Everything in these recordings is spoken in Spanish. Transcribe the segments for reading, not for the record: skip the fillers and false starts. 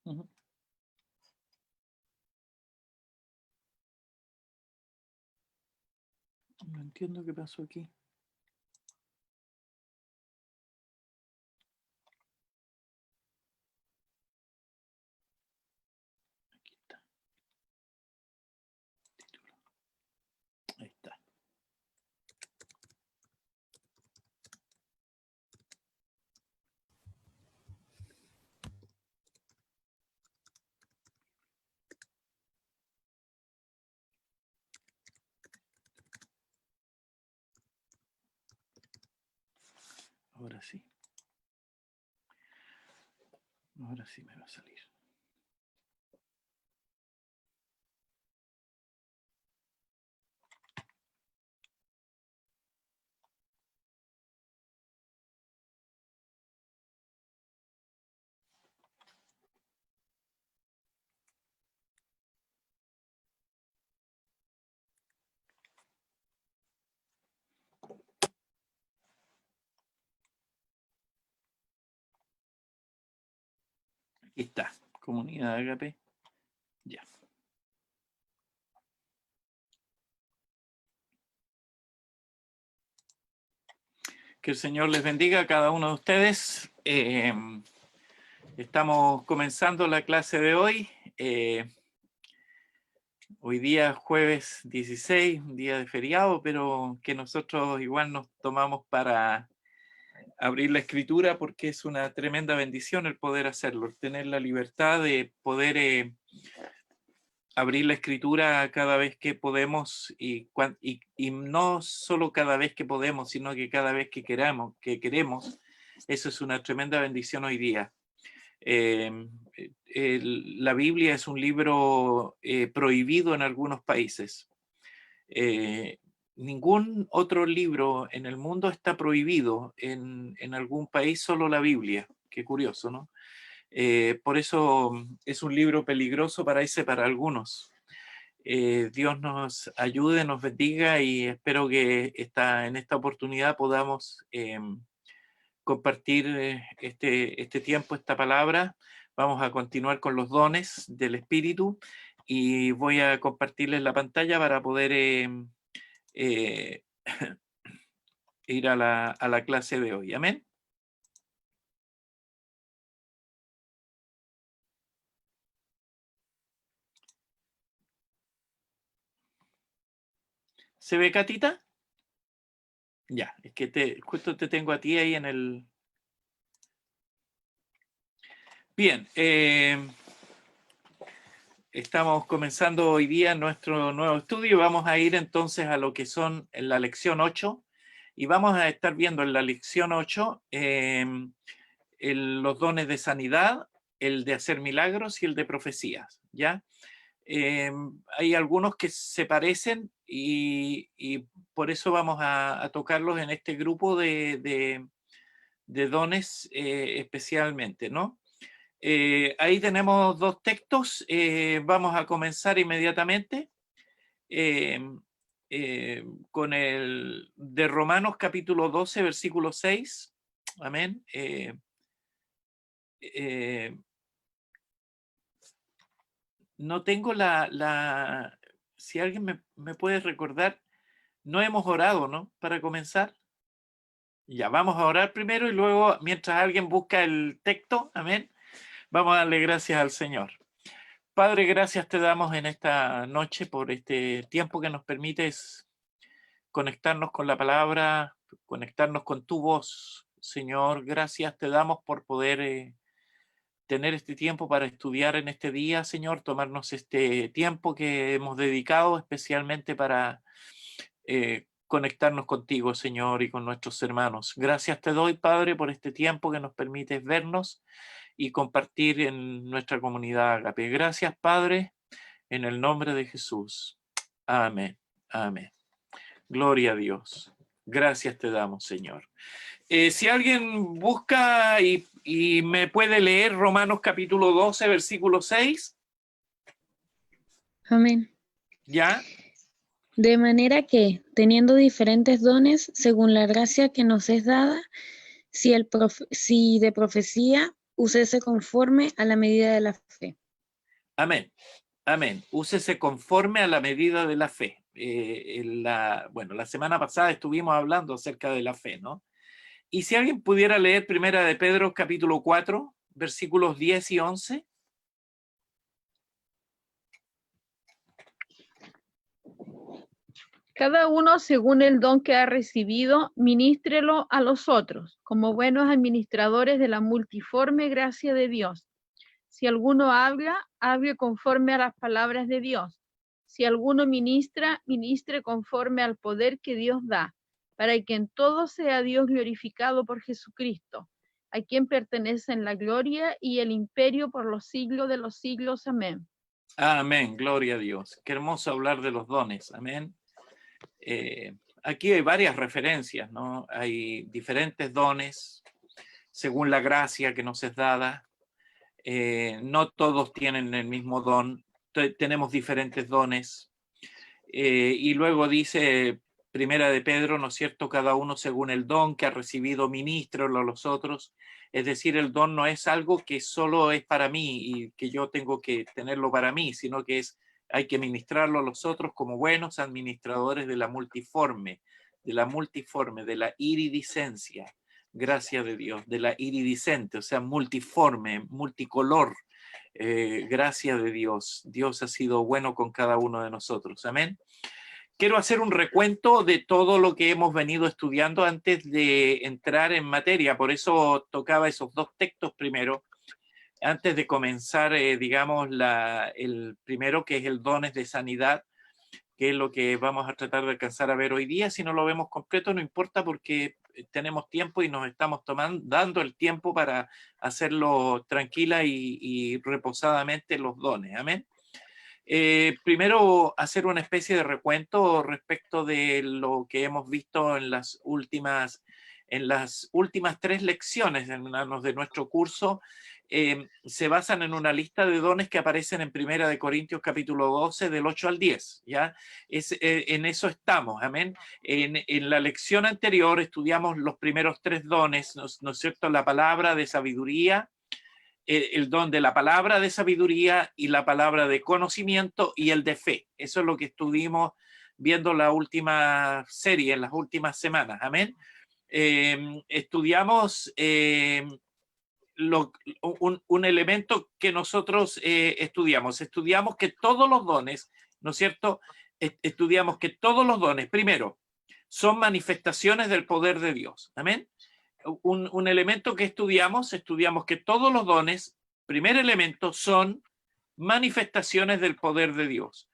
Ujú. No entiendo qué pasó aquí. Aquí está. Título. Ahí está. Ahora sí. Ahora sí me va a salir. Aquí está. Comunidad Agape. Ya. Que el Señor les bendiga a cada uno de ustedes. Estamos comenzando la clase de hoy. Hoy día jueves 16, un día de feriado, pero que nosotros igual nos tomamos para abrir la escritura porque es una tremenda bendición el poder hacerlo, el tener la libertad de poder abrir la escritura cada vez que podemos y no solo cada vez que podemos, sino que cada vez que queremos. Eso es una tremenda bendición hoy día. La Biblia es un libro prohibido en algunos países. Ningún otro libro en el mundo está prohibido en algún país, solo la Biblia. Qué curioso, ¿no? Por eso es un libro peligroso para algunos. Dios nos ayude, nos bendiga y espero que en esta oportunidad podamos compartir este tiempo, esta palabra. Vamos a continuar con los dones del Espíritu y voy a compartirles la pantalla para poder ir a la clase de hoy. Amén. ¿Se ve, Catita? Ya, es que justo te tengo a ti ahí en el... Bien, estamos comenzando hoy día nuestro nuevo estudio. Vamos a ir entonces a lo que son en la lección 8 y vamos a estar viendo en la lección 8 los dones de sanidad, el de hacer milagros y el de profecías, ¿ya? Hay algunos que se parecen y por eso vamos a tocarlos en este grupo de dones especialmente, ¿no? Ahí tenemos dos textos, vamos a comenzar inmediatamente con el de Romanos capítulo 12, versículo 6, amén. No tengo si alguien me puede recordar, no hemos orado, ¿no? Para comenzar. Ya, vamos a orar primero y luego, mientras alguien busca el texto, amén, vamos a darle gracias al Señor. Padre, gracias te damos en esta noche por este tiempo que nos permites conectarnos con la palabra, conectarnos con tu voz. Señor, gracias te damos por poder tener este tiempo para estudiar en este día, Señor, tomarnos este tiempo que hemos dedicado especialmente para conectarnos contigo, Señor, y con nuestros hermanos. Gracias te doy, Padre, por este tiempo que nos permites vernos y compartir en nuestra comunidad Agape. Gracias, Padre, en el nombre de Jesús. Amén. Amén. Gloria a Dios. Gracias te damos, Señor. Si alguien busca y me puede leer Romanos capítulo 12, versículo 6. Amén. ¿Ya? De manera que, teniendo diferentes dones, según la gracia que nos es dada, si de profecía, úsese conforme a la medida de la fe. Amén. Amén. Úsese conforme a la medida de la fe. Bueno, la semana pasada estuvimos hablando acerca de la fe, ¿no? Y si alguien pudiera leer Primera de Pedro, capítulo 4, versículos 10 y 11. Cada uno, según el don que ha recibido, ministrelo a los otros, como buenos administradores de la multiforme gracia de Dios. Si alguno habla, hable conforme a las palabras de Dios. Si alguno ministra, ministre conforme al poder que Dios da, para que en todo sea Dios glorificado por Jesucristo, a quien pertenecen la gloria y el imperio por los siglos de los siglos. Amén. Amén, gloria a Dios. Qué hermoso hablar de los dones. Amén. Aquí hay varias referencias, ¿no? Hay diferentes dones según la gracia que nos es dada. No todos tienen el mismo don, tenemos diferentes dones. Y luego dice Primera de Pedro, ¿no es cierto? Cada uno según el don que ha recibido, ministrelo a los otros. Es decir, el don no es algo que solo es para mí y que yo tengo que tenerlo para mí, sino que hay que ministrarlo a los otros como buenos administradores de la multiforme, de la iridiscencia, gracia de Dios, de la iridiscente, o sea, multiforme, multicolor, gracia de Dios. Dios ha sido bueno con cada uno de nosotros. Amén. Quiero hacer un recuento de todo lo que hemos venido estudiando antes de entrar en materia. Por eso tocaba esos dos textos primero, antes de comenzar, digamos, el primero, que es el dones de sanidad, que es lo que vamos a tratar de alcanzar a ver hoy día. Si no lo vemos completo, no importa, porque tenemos tiempo y nos estamos dando el tiempo para hacerlo tranquila y reposadamente los dones. Amén. Primero, hacer una especie de recuento respecto de lo que hemos visto en las últimas 3 lecciones de nuestro curso. Se basan en una lista de dones que aparecen en Primera de Corintios capítulo 12 del 8 al 10, ¿ya? En eso estamos, amén. En la lección anterior estudiamos los primeros 3 dones, ¿no es cierto? La palabra de sabiduría, el don de la palabra de sabiduría y la palabra de conocimiento y el de fe. Eso es lo que estuvimos viendo la última serie, en las últimas semanas, amén. Estudiamos un elemento que nosotros estudiamos que todos los dones, ¿no es cierto? Estudiamos que todos los dones, primero, son manifestaciones del poder de Dios, amén. Un elemento que estudiamos que todos los dones, primer elemento, son manifestaciones del poder de Dios.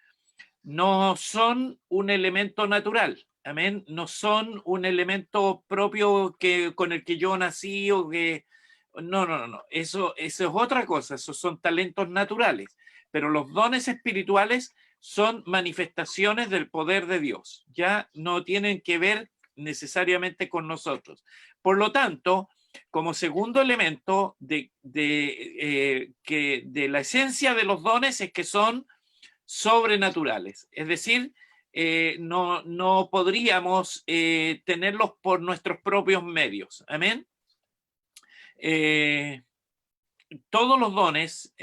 No son un elemento natural, amén. No son un elemento propio con el que yo nací o que... No. Eso es otra cosa, esos son talentos naturales. Pero los dones espirituales son manifestaciones del poder de Dios. Ya no tienen que ver necesariamente con nosotros. Por lo tanto, como segundo elemento de la esencia de los dones es que son sobrenaturales. Es decir, no podríamos tenerlos por nuestros propios medios. Amén. Todos los dones,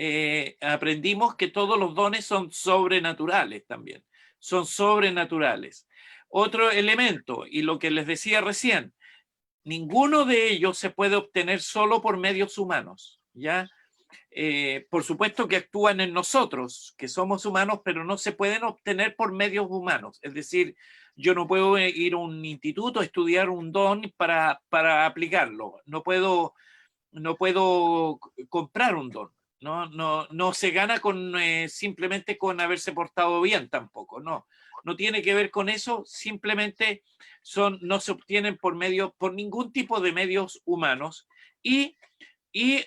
aprendimos que todos los dones son sobrenaturales también. Son sobrenaturales. Otro elemento, y lo que les decía recién, ninguno de ellos se puede obtener solo por medios humanos, ¿ya? Por supuesto que actúan en nosotros, que somos humanos, pero no se pueden obtener por medios humanos. Es decir, yo no puedo ir a un instituto a estudiar un don para aplicarlo. No puedo comprar un don. No se gana simplemente con haberse portado bien tampoco. No tiene que ver con eso. Simplemente no se obtienen por ningún tipo de medios humanos. Y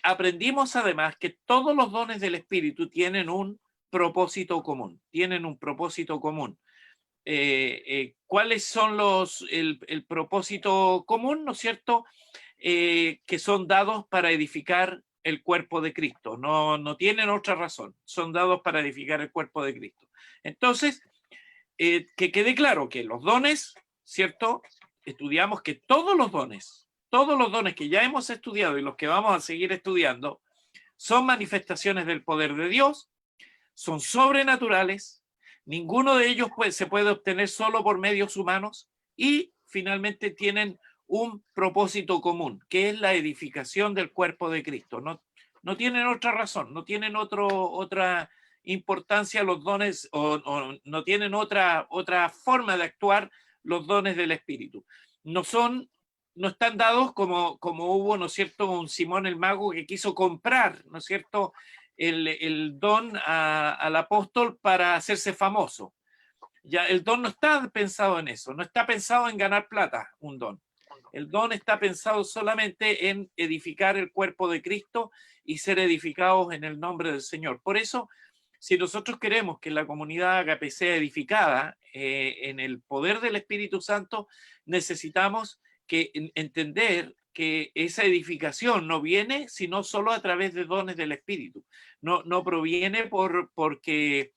aprendimos además que todos los dones del Espíritu tienen un propósito común. ¿Cuáles son el propósito común, ¿no es cierto? Que son dados para edificar el cuerpo de Cristo. No tienen otra razón. Son dados para edificar el cuerpo de Cristo. Entonces, que quede claro que los dones, ¿cierto? Estudiamos que todos los dones todos los dones que ya hemos estudiado y los que vamos a seguir estudiando son manifestaciones del poder de Dios, son sobrenaturales, ninguno de ellos se puede obtener solo por medios humanos y finalmente tienen un propósito común, que es la edificación del cuerpo de Cristo. No tienen otra razón, no tienen otra importancia los dones o no tienen otra forma de actuar los dones del Espíritu. No están dados como hubo, ¿no es cierto?, un Simón el Mago que quiso comprar, ¿no es cierto?, el don al apóstol para hacerse famoso. Ya, el don no está pensado en eso, no está pensado en ganar plata, un don. El don está pensado solamente en edificar el cuerpo de Cristo y ser edificados en el nombre del Señor. Por eso, si nosotros queremos que la comunidad Agape sea edificada en el poder del Espíritu Santo, necesitamos entender que esa edificación no viene sino solo a través de dones del Espíritu. No proviene porque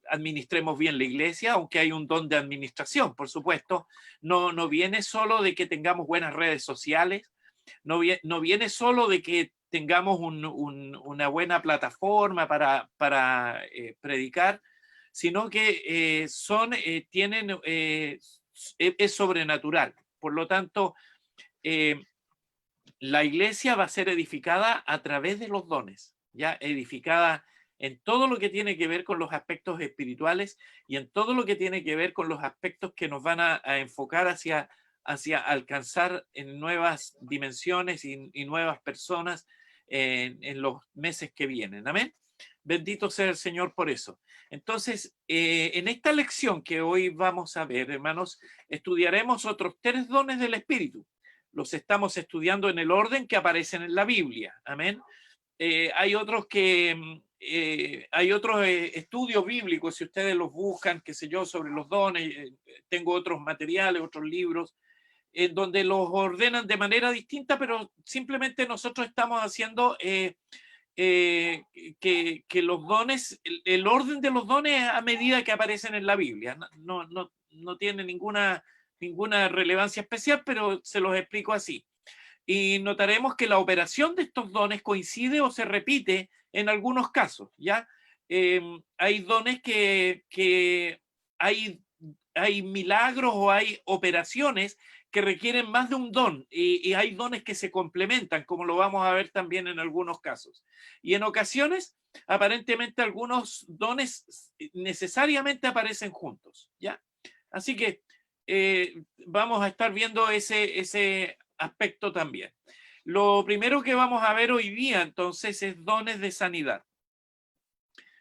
administremos bien la iglesia, aunque hay un don de administración, por supuesto. No viene solo de que tengamos buenas redes sociales, no viene solo de que tengamos una buena plataforma para predicar, sino que es sobrenatural. Por lo tanto, la iglesia va a ser edificada a través de los dones, ya edificada en todo lo que tiene que ver con los aspectos espirituales y en todo lo que tiene que ver con los aspectos que nos van a enfocar hacia alcanzar en nuevas dimensiones y nuevas personas en los meses que vienen. Amén. Bendito sea el Señor por eso. Entonces, en esta lección que hoy vamos a ver, hermanos, estudiaremos otros 3 dones del Espíritu. Los estamos estudiando en el orden que aparecen en la Biblia. Amén. Hay otros estudios bíblicos, si ustedes los buscan, qué sé yo, sobre los dones. Tengo otros materiales, otros libros, en donde los ordenan de manera distinta, pero simplemente nosotros estamos haciendo que los dones, el orden de los dones a medida que aparecen en la Biblia. No tiene ninguna relevancia especial, pero se los explico así. Y notaremos que la operación de estos dones coincide o se repite en algunos casos, ¿ya? Hay dones que hay milagros o hay operaciones que requieren más de un don y hay dones que se complementan, como lo vamos a ver también en algunos casos. Y en ocasiones, aparentemente, algunos dones necesariamente aparecen juntos, ¿ya? Así que vamos a estar viendo ese aspecto también. Lo primero que vamos a ver hoy día, entonces, es dones de sanidad.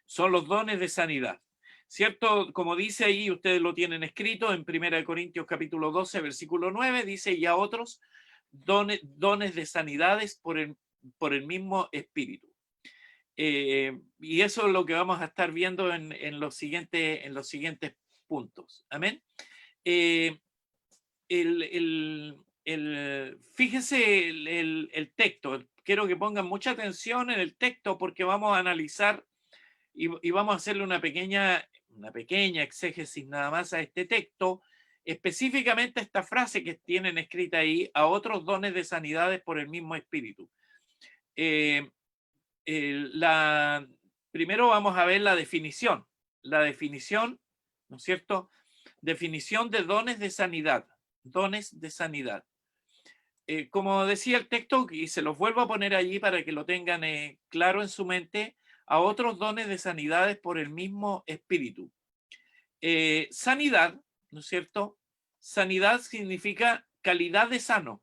Son los dones de sanidad. ¿Cierto? Como dice ahí, ustedes lo tienen escrito en 1 Corintios capítulo 12, versículo 9, dice, y a otros dones de sanidades por el mismo Espíritu. Y eso es lo que vamos a estar viendo en los siguientes puntos. Amén. Fíjense el texto. Quiero que pongan mucha atención en el texto porque vamos a analizar y vamos a hacerle una pequeña exégesis nada más a este texto, específicamente a esta frase que tienen escrita ahí, a otros dones de sanidades por el mismo Espíritu. Primero vamos a ver la definición, ¿no es cierto? Definición de dones de sanidad, como decía el texto, y se los vuelvo a poner allí para que lo tengan claro en su mente, a otros dones de sanidades por el mismo Espíritu. Sanidad, ¿no es cierto? Sanidad significa calidad de sano,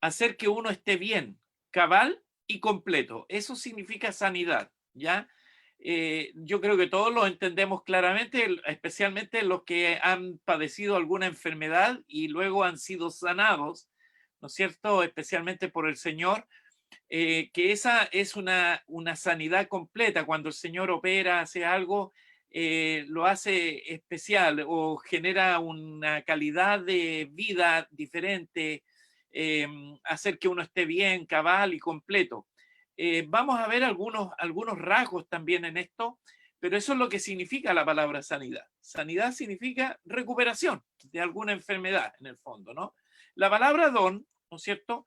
hacer que uno esté bien, cabal y completo. Eso significa sanidad, ¿ya? Yo creo que todos lo entendemos claramente, especialmente los que han padecido alguna enfermedad y luego han sido sanados, ¿no es cierto? Especialmente por el Señor. Que esa es una sanidad completa. Cuando el Señor opera, hace algo, lo hace especial o genera una calidad de vida diferente, hacer que uno esté bien, cabal y completo. Vamos a ver algunos rasgos también en esto, pero eso es lo que significa la palabra sanidad. Sanidad significa recuperación de alguna enfermedad, en el fondo, ¿no? La palabra don ¿no es cierto?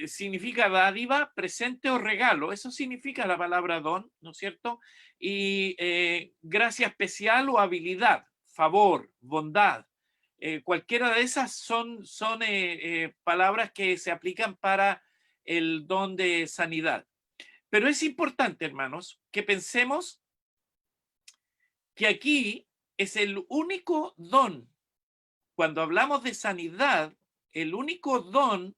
Significa dádiva, presente o regalo. Eso significa la palabra don, ¿no es cierto? Y gracia especial o habilidad, favor, bondad. Cualquiera de esas son palabras que se aplican para el don de sanidad. Pero es importante, hermanos, que pensemos que aquí es el único don, cuando hablamos de sanidad, el único don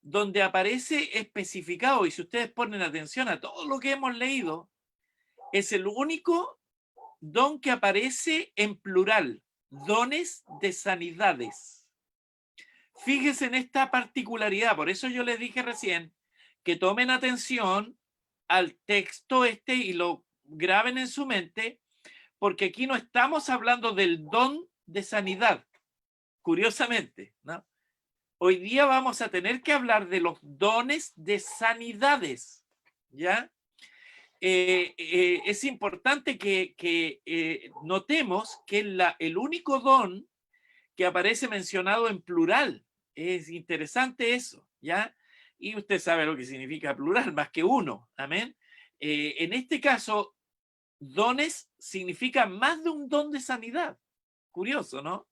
donde aparece especificado, y si ustedes ponen atención a todo lo que hemos leído, es el único don que aparece en plural, dones de sanidades. Fíjense en esta particularidad, por eso yo les dije recién que tomen atención al texto y lo graben en su mente, porque aquí no estamos hablando del don de sanidad, curiosamente, ¿no? Hoy día vamos a tener que hablar de los dones de sanidades, ¿ya? Es importante que notemos que el único don que aparece mencionado en plural. Es interesante eso, ¿ya? Y usted sabe lo que significa plural, más que uno, amén. En este caso, dones significa más de un don de sanidad. Curioso, ¿no?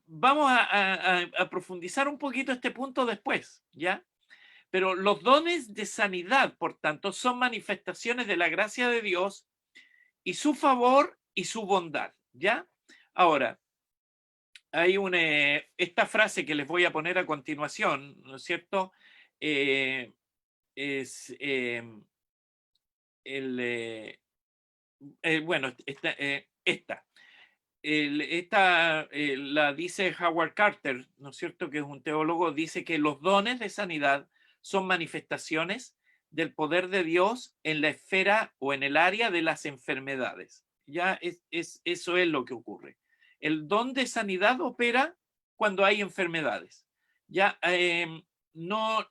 Vamos a profundizar un poquito este punto después, ¿ya? Pero los dones de sanidad, por tanto, son manifestaciones de la gracia de Dios y su favor y su bondad, ¿ya? Ahora, hay esta frase que les voy a poner a continuación, ¿no es cierto? Es bueno, esta. La dice Howard Carter, ¿no es cierto?, que es un teólogo, dice que los dones de sanidad son manifestaciones del poder de Dios en la esfera o en el área de las enfermedades. Ya eso es lo que ocurre. El don de sanidad opera cuando hay enfermedades. Ya no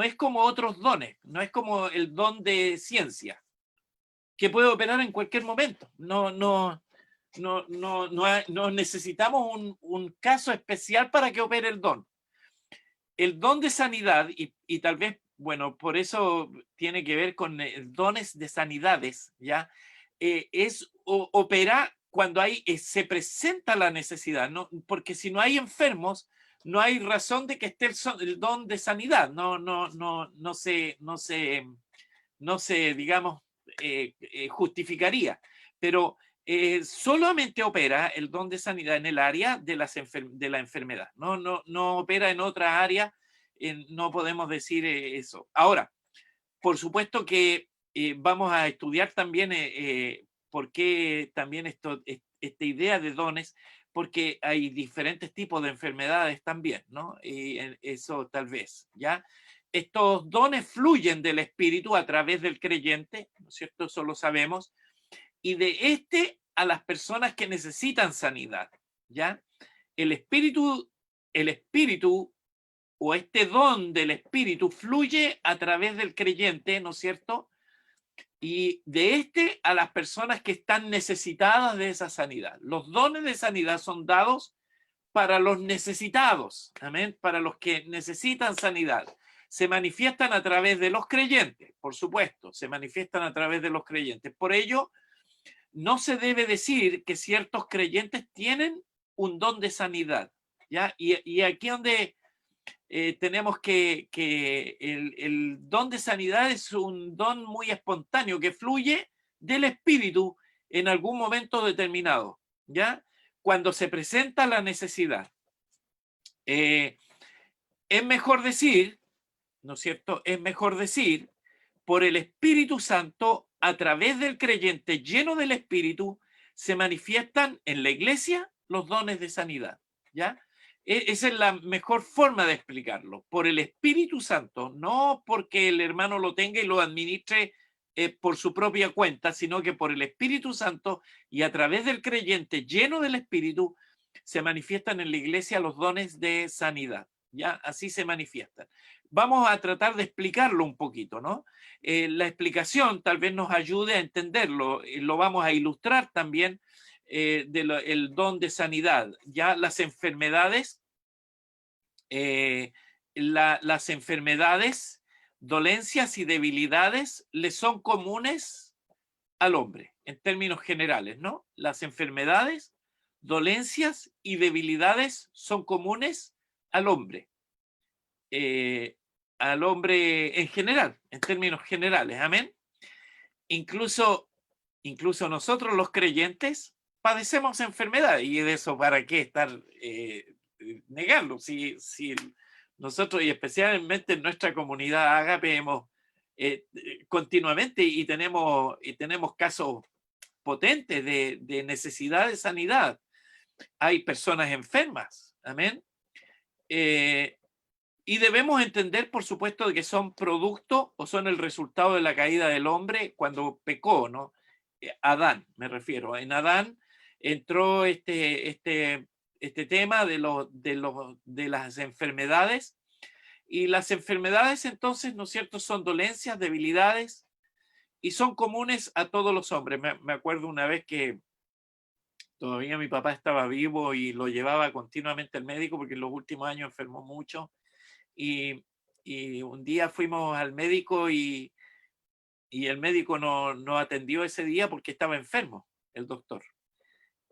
es como otros dones, no es como el don de ciencia, que puede operar en cualquier momento. No necesitamos un caso especial para que opere el don. El don de sanidad, y tal vez, bueno, por eso tiene que ver con dones de sanidades, ¿ya? Opera cuando se presenta la necesidad, ¿no? Porque si no hay enfermos, no hay razón de que esté el don de sanidad, no se digamos, justificaría. Pero solamente opera el don de sanidad en el área de la enfermedad. No opera en otra área, no podemos decir eso. Ahora, por supuesto que vamos a estudiar también por qué también esta idea de dones, porque hay diferentes tipos de enfermedades también, ¿no? Y eso tal vez, ¿ya? Estos dones fluyen del Espíritu a través del creyente, ¿no es cierto? Eso lo sabemos. Y de a las personas que necesitan sanidad, ¿ya? El espíritu o este don del Espíritu fluye a través del creyente, ¿no es cierto? Y de a las personas que están necesitadas de esa sanidad. Los dones de sanidad son dados para los necesitados, amén, para los que necesitan sanidad. Se manifiestan a través de los creyentes, por supuesto, se manifiestan a través de los creyentes. Por ello, no se debe decir que ciertos creyentes tienen un don de sanidad, ¿ya? Y aquí donde tenemos que el don de sanidad es un don muy espontáneo que fluye del Espíritu en algún momento determinado, ¿ya? Cuando se presenta la necesidad. Es mejor decir, ¿no es cierto? Es mejor decir, por el Espíritu Santo, a través del creyente lleno del Espíritu, se manifiestan en la iglesia los dones de sanidad, ¿ya? Esa es la mejor forma de explicarlo. Por el Espíritu Santo, no porque el hermano lo tenga y lo administre por su propia cuenta, sino que por el Espíritu Santo y a través del creyente lleno del Espíritu se manifiestan en la iglesia los dones de sanidad, ¿ya? Así se manifiestan. Vamos a tratar de explicarlo un poquito, ¿no? La explicación tal vez nos ayude a entenderlo. Lo vamos a ilustrar también el don de sanidad. Ya las enfermedades las enfermedades, dolencias y debilidades le son comunes al hombre, en términos generales, ¿no? Las enfermedades, dolencias y debilidades son comunes al hombre. Al hombre en general, en términos generales, amén. Incluso nosotros los creyentes padecemos enfermedades, y de eso para qué estar negarlo. Si nosotros, y especialmente en nuestra comunidad Ágape, hemos continuamente y tenemos casos potentes de necesidad de sanidad. Hay personas enfermas, amén. Y debemos entender, por supuesto, de que son producto o son el resultado de la caída del hombre cuando pecó, ¿no? Adán, me refiero. En Adán entró este tema de las enfermedades, y las enfermedades entonces, ¿no es cierto?, son dolencias, debilidades, y son comunes a todos los hombres. Me acuerdo una vez que todavía mi papá estaba vivo y lo llevaba continuamente al médico porque en los últimos años enfermó mucho. Y un día fuimos al médico y el médico no atendió ese día porque estaba enfermo, el doctor.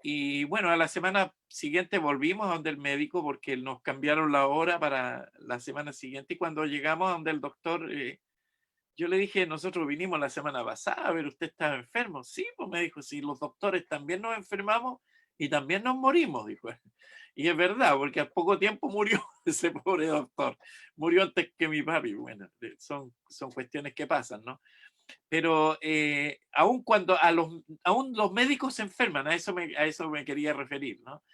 Y bueno, a la semana siguiente volvimos a donde el médico porque nos cambiaron la hora para la semana siguiente. Y cuando llegamos a donde el doctor, yo le dije, nosotros vinimos la semana pasada, a ver, usted estaba enfermo. Sí, pues me dijo, sí, los doctores también nos enfermamos y también nos morimos, dijo. Y es verdad, porque al poco tiempo murió ese pobre doctor. Murió antes que mi papi. Bueno, son cuestiones que pasan, ¿no? Pero aun cuando aún los médicos se enferman, a eso me quería referir, ¿no?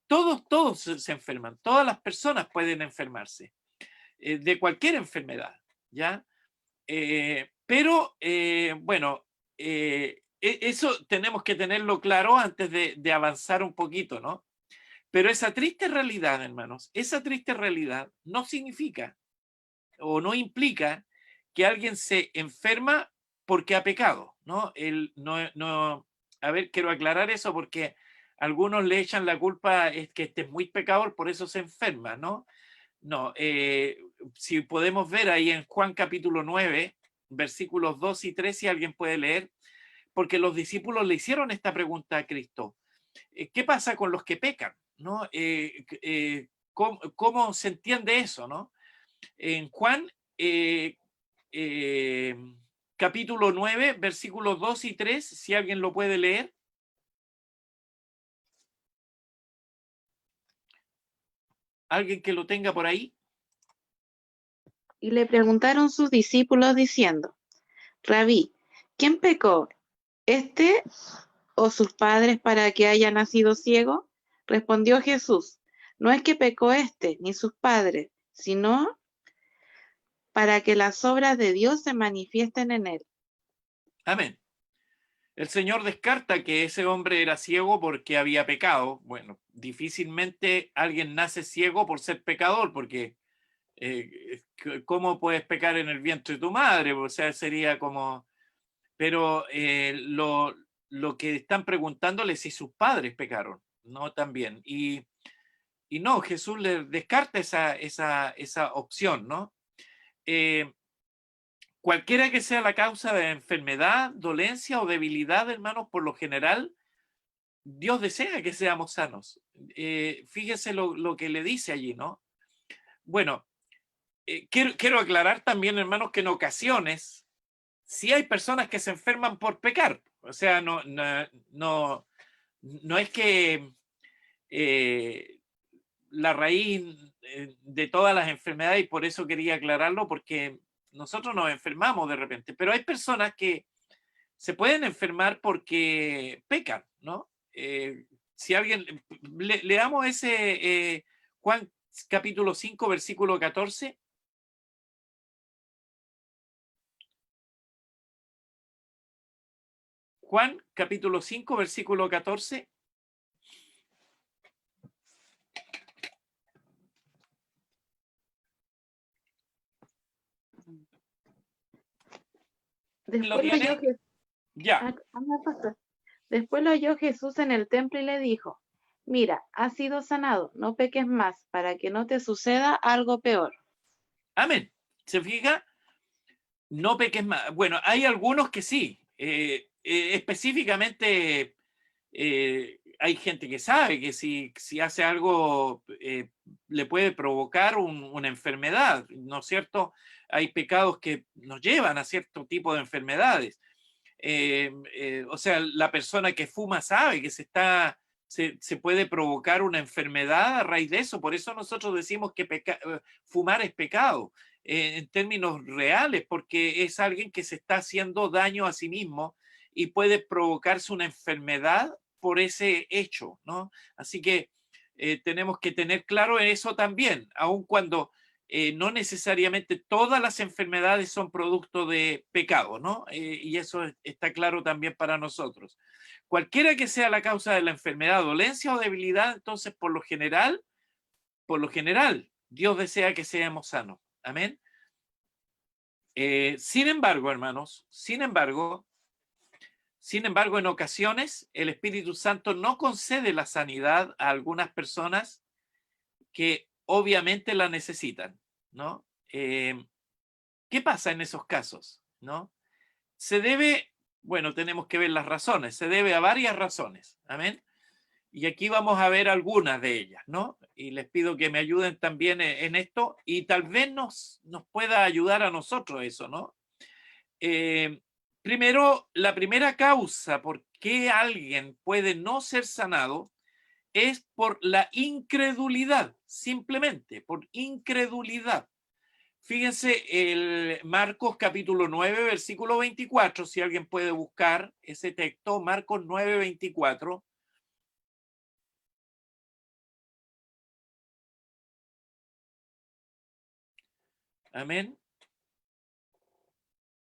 Todos se enferman, todas las personas pueden enfermarse de cualquier enfermedad, ¿ya? Pero bueno, eso tenemos que tenerlo claro antes de avanzar un poquito, ¿no? Pero esa triste realidad, hermanos, esa triste realidad no significa o no implica que alguien se enferma porque ha pecado, ¿no? A ver, quiero aclarar eso porque algunos le echan la culpa, es que este es muy pecador, por eso se enferma, ¿no? No, si podemos ver ahí en Juan capítulo 9, versículos 2 y 3, si alguien puede leer, porque los discípulos le hicieron esta pregunta a Cristo. ¿Qué pasa con los que pecan? ¿No? ¿Cómo se entiende eso? ¿No? En Juan capítulo 9, versículos 2 y 3, si alguien lo puede leer. ¿Alguien que lo tenga por ahí? Y le preguntaron sus discípulos diciendo, Rabí, ¿quién pecó, este o sus padres para que haya nacido ciego? Respondió Jesús, no es que pecó este ni sus padres, sino para que las obras de Dios se manifiesten en él. Amén. El Señor descarta que ese hombre era ciego porque había pecado. Bueno, difícilmente alguien nace ciego por ser pecador, porque ¿cómo puedes pecar en el vientre de tu madre? O sea, sería como... Pero lo que están preguntándole es si sus padres pecaron, ¿no? También. Y no, Jesús le descarta esa opción, ¿no? Cualquiera que sea la causa de enfermedad, dolencia o debilidad, hermanos, por lo general, Dios desea que seamos sanos. Fíjese lo que le dice allí, ¿no? Bueno, quiero aclarar también, hermanos, que en ocasiones sí hay personas que se enferman por pecar. O sea, no es que la raíz de todas las enfermedades, y por eso quería aclararlo, porque nosotros nos enfermamos de repente, pero hay personas que se pueden enfermar porque pecan, ¿no? Si alguien, leamos ese Juan capítulo 5, versículo 14. Juan capítulo 5, versículo 14. Después lo oyó Ya. Después lo oyó Jesús en el templo y le dijo, mira, has sido sanado, no peques más, para que no te suceda algo peor. Amén. ¿Se fija? No peques más. Bueno, hay algunos que sí. Específicamente, hay gente que sabe que si hace algo le puede provocar una enfermedad, ¿no es cierto? Hay pecados que nos llevan a cierto tipo de enfermedades. O sea, la persona que fuma sabe que se puede provocar una enfermedad a raíz de eso. Por eso nosotros decimos que fumar es pecado, en términos reales, porque es alguien que se está haciendo daño a sí mismo y puede provocarse una enfermedad por ese hecho, ¿no? Así que tenemos que tener claro eso también, aun cuando no necesariamente todas las enfermedades son producto de pecado, ¿no? Y eso está claro también para nosotros. Cualquiera que sea la causa de la enfermedad, dolencia o debilidad, entonces por lo general, Dios desea que seamos sanos. Amén. Sin embargo, hermanos, sin embargo, en ocasiones el Espíritu Santo no concede la sanidad a algunas personas que obviamente la necesitan, ¿no? ¿Qué pasa en esos casos? ¿No? Se debe, bueno, tenemos que ver las razones, se debe a varias razones, amén. Y aquí vamos a ver algunas de ellas, ¿no? Y les pido que me ayuden también en esto y tal vez nos pueda ayudar a nosotros eso, ¿no? Primero, la primera causa por qué alguien puede no ser sanado es por la incredulidad, simplemente por incredulidad. Fíjense el Marcos capítulo 9, versículo 24, si alguien puede buscar ese texto, Marcos 9, 24. Amén.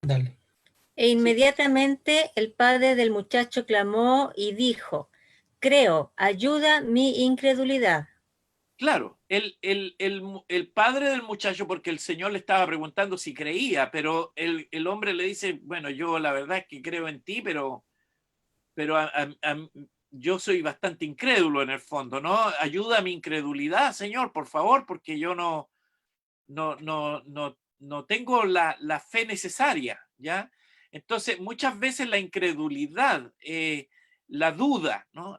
Dale. E inmediatamente el padre del muchacho clamó y dijo, creo, ayuda mi incredulidad. Claro, el padre del muchacho, porque el Señor le estaba preguntando si creía, pero el hombre le dice, bueno, yo la verdad es que creo en ti, pero yo soy bastante incrédulo en el fondo, ¿no? Ayuda a mi incredulidad, Señor, por favor, porque yo no tengo la fe necesaria, ¿ya? Entonces, muchas veces la incredulidad, la duda, ¿no?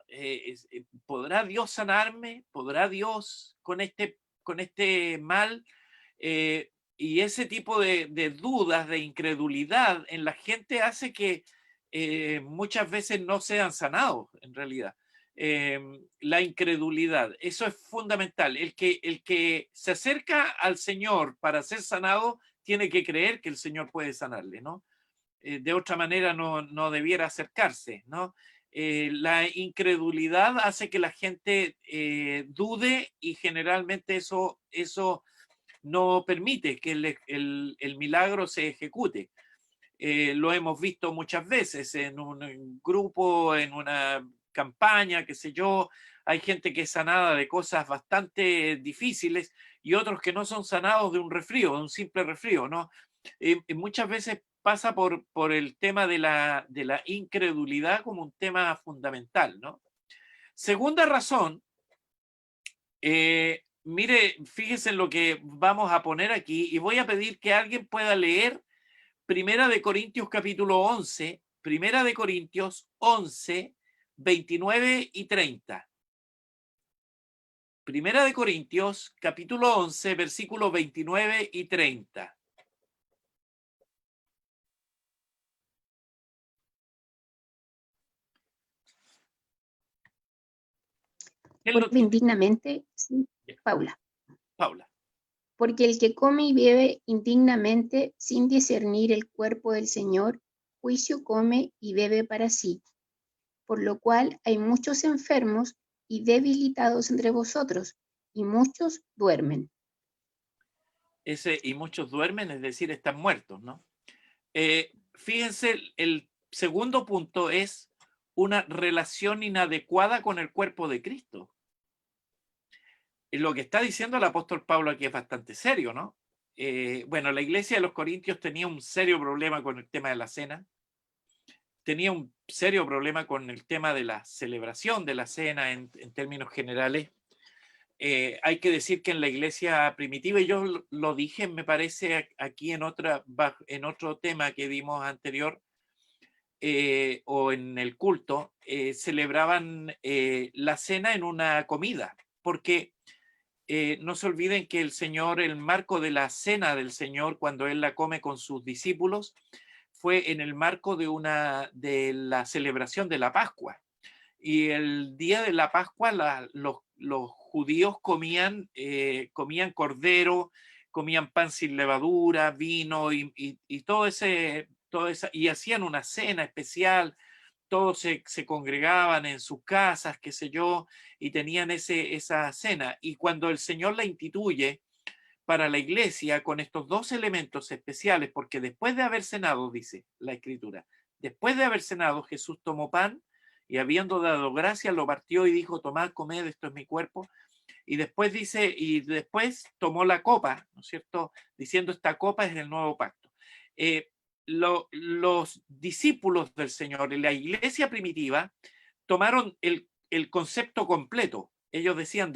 ¿Podrá Dios sanarme? ¿Podrá Dios con este mal? Y ese tipo de dudas, de incredulidad en la gente hace que muchas veces no sean sanados, en realidad. La incredulidad, eso es fundamental. El que se acerca al Señor para ser sanado tiene que creer que el Señor puede sanarle, ¿no? De otra manera no debiera acercarse, ¿no? La incredulidad hace que la gente dude y generalmente eso no permite que el milagro se ejecute. Lo hemos visto muchas veces en un grupo, en una campaña, qué sé yo. Hay gente que es sanada de cosas bastante difíciles y otros que no son sanados de un resfrío, de un simple resfrío, ¿no? Y muchas veces pasa por el tema de la incredulidad como un tema fundamental, ¿no? Segunda razón, mire, fíjese en lo que vamos a poner aquí y voy a pedir que alguien pueda leer Primera de Corintios capítulo 11, Primera de Corintios 11, 29 y 30. Primera de Corintios capítulo 11, versículos 29 y 30. Porque indignamente, sí, Paula. Porque el que come y bebe indignamente sin discernir el cuerpo del Señor, juicio come y bebe para sí. Por lo cual hay muchos enfermos y debilitados entre vosotros, y muchos duermen. Y muchos duermen, es decir, están muertos, ¿no? Fíjense, el segundo punto es una relación inadecuada con el cuerpo de Cristo. Lo que está diciendo el apóstol Pablo aquí es bastante serio, ¿no? Bueno, la iglesia de los Corintios tenía un serio problema con el tema de la cena. tenía un serio problema con el tema de la celebración de la cena en términos generales. Hay que decir que en la iglesia primitiva, y yo lo dije, me parece, aquí en otro tema que vimos anterior, o en el culto, celebraban la cena en una comida, porque no se olviden que el Señor, el marco de la cena del Señor, cuando Él la come con sus discípulos, fue en el marco de la celebración de la Pascua. Y el día de la Pascua los judíos comían cordero, comían pan sin levadura, vino y todo y hacían una cena especial. Todos se congregaban en sus casas, qué sé yo, y tenían esa cena. Y cuando el Señor la instituye para la iglesia con estos dos elementos especiales, porque después de haber cenado, dice la Escritura, después de haber cenado, Jesús tomó pan y habiendo dado gracias, lo partió y dijo, tomad, comed, esto es mi cuerpo. Y después dice, y después tomó la copa, ¿no es cierto? Diciendo, esta copa es el nuevo pacto. Los discípulos del Señor en la iglesia primitiva tomaron el concepto completo. Ellos decían,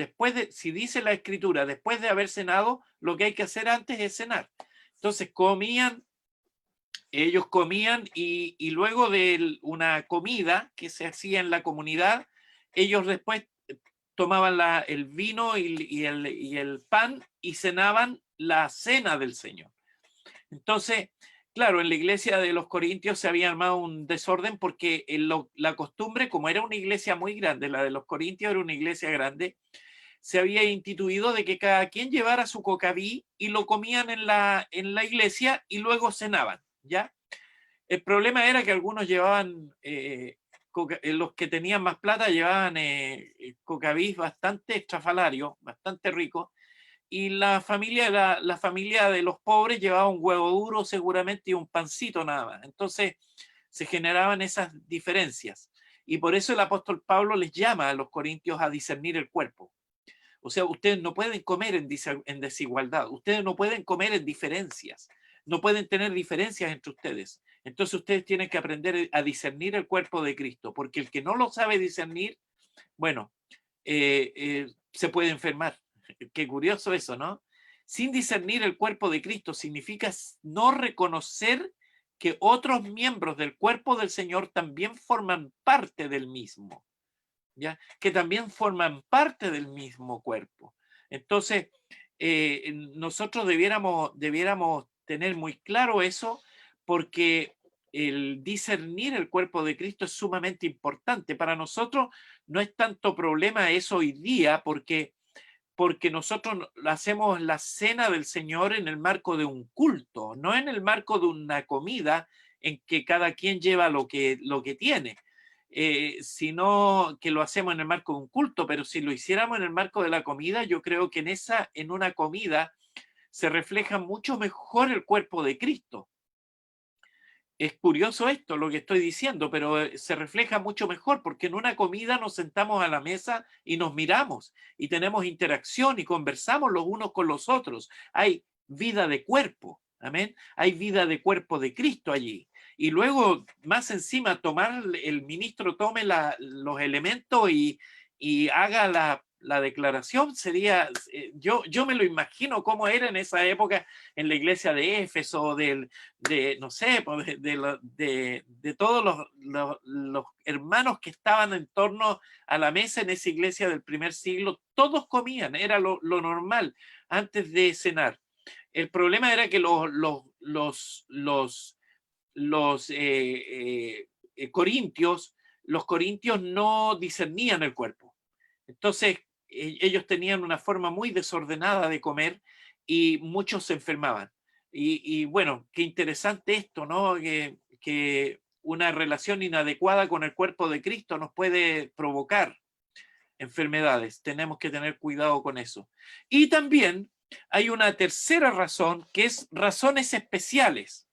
si dice la Escritura, después de haber cenado, lo que hay que hacer antes es cenar. Entonces ellos comían y luego de una comida que se hacía en la comunidad, ellos después tomaban el vino y el pan y cenaban la cena del Señor. Entonces, claro, en la iglesia de los Corintios se había armado un desorden porque la costumbre, como era una iglesia muy grande, la de los Corintios era una iglesia grande, se había instituido de que cada quien llevara su cocaví y lo comían en la iglesia y luego cenaban, ¿ya? El problema era que algunos llevaban, los que tenían más plata llevaban cocavís bastante estrafalarios, bastante ricos, y la familia de los pobres llevaba un huevo duro seguramente y un pancito nada más. Entonces se generaban esas diferencias. Y por eso el apóstol Pablo les llama a los corintios a discernir el cuerpo. O sea, ustedes no pueden comer en desigualdad, ustedes no pueden comer en diferencias, no pueden tener diferencias entre ustedes. Entonces ustedes tienen que aprender a discernir el cuerpo de Cristo, porque el que no lo sabe discernir, bueno, se puede enfermar. Qué curioso eso, ¿no? Sin discernir el cuerpo de Cristo significa no reconocer que otros miembros del cuerpo del Señor también forman parte del mismo, ¿ya? Que también forman parte del mismo cuerpo. Entonces, nosotros debiéramos tener muy claro eso, porque el discernir el cuerpo de Cristo es sumamente importante. Para nosotros no es tanto problema eso hoy día, porque nosotros hacemos la cena del Señor en el marco de un culto, no en el marco de una comida en que cada quien lleva lo que tiene, sino que lo hacemos en el marco de un culto. Pero si lo hiciéramos en el marco de la comida, yo creo que en una comida se refleja mucho mejor el cuerpo de Cristo. Es curioso esto, lo que estoy diciendo, pero se refleja mucho mejor, porque en una comida nos sentamos a la mesa y nos miramos y tenemos interacción y conversamos los unos con los otros. Hay vida de cuerpo, amén. Hay vida de cuerpo de Cristo allí. Y luego, más encima, el ministro tome los elementos y haga la declaración. Sería, yo me lo imagino cómo era en esa época en la iglesia de Éfeso, no sé, de todos los hermanos que estaban en torno a la mesa en esa iglesia del primer siglo. Todos comían, era lo normal antes de cenar. El problema era que los corintios no discernían el cuerpo. Entonces ellos tenían una forma muy desordenada de comer y muchos se enfermaban. Y bueno, qué interesante esto, ¿no? Que una relación inadecuada con el cuerpo de Cristo nos puede provocar enfermedades. Tenemos que tener cuidado con eso. Y también hay una tercera razón, que es razones especiales.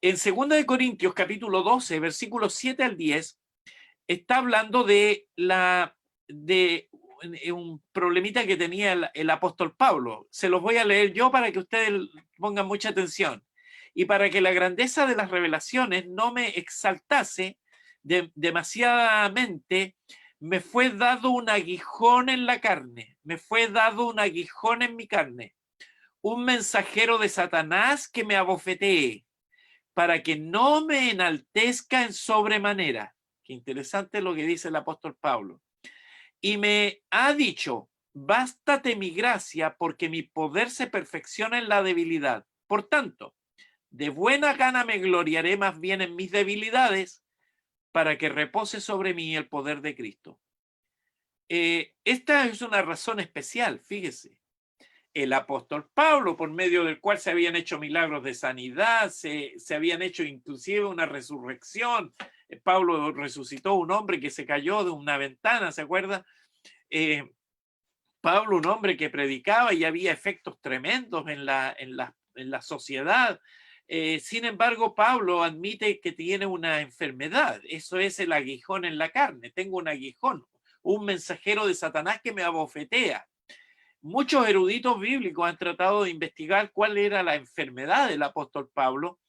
En 2 Corintios capítulo 12, versículos 7 al 10, está hablando de un problemita que tenía el apóstol Pablo. Se los voy a leer yo para que ustedes pongan mucha atención. y para que la grandeza de las revelaciones no me exaltase demasiadamente, me fue dado un aguijón en la carne, me fue dado un aguijón en mi carne, un mensajero de Satanás que me abofetee, para que no me enaltezca en sobremanera. Qué interesante lo que dice el apóstol Pablo. Y me ha dicho, bástate mi gracia, porque mi poder se perfecciona en la debilidad. Por tanto, de buena gana me gloriaré más bien en mis debilidades, para que repose sobre mí el poder de Cristo. Esta es una razón especial, fíjese. El apóstol Pablo, por medio del cual se habían hecho milagros de sanidad, se habían hecho inclusive una resurrección. Pablo resucitó a un hombre que se cayó de una ventana, ¿se acuerda? Pablo, un hombre que predicaba y había efectos tremendos en la sociedad. Sin embargo, Pablo admite que tiene una enfermedad. Eso es el aguijón en la carne. Tengo un aguijón, un mensajero de Satanás que me abofetea. Muchos eruditos bíblicos han tratado de investigar cuál era la enfermedad del apóstol Pablo.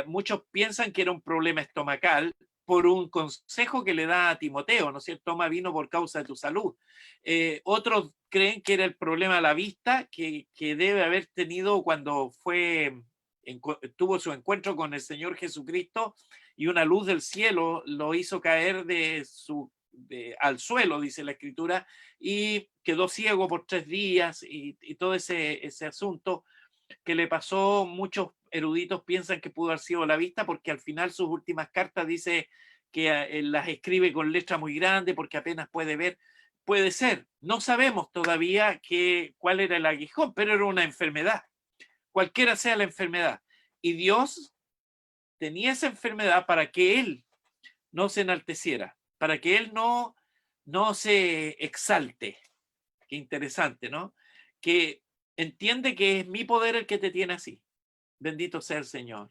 Muchos piensan que era un problema estomacal por un consejo que le da a Timoteo, ¿no es cierto? Toma vino por causa de tu salud. Otros creen que era el problema de la vista que debe haber tenido cuando tuvo su encuentro con el Señor Jesucristo y una luz del cielo lo hizo caer al suelo, dice la Escritura, y quedó ciego por 3 días y todo ese asunto que le pasó. Muchos eruditos piensan que pudo haber sido la vista, porque al final sus últimas cartas dice que las escribe con letra muy grande porque apenas puede ver. Puede ser, no sabemos todavía cuál era el aguijón, pero era una enfermedad, cualquiera sea la enfermedad. Y Dios tenía esa enfermedad para que él no se enalteciera, para que él no se exalte. Qué interesante, ¿no? Que entiende que es mi poder el que te tiene así. Bendito sea el Señor.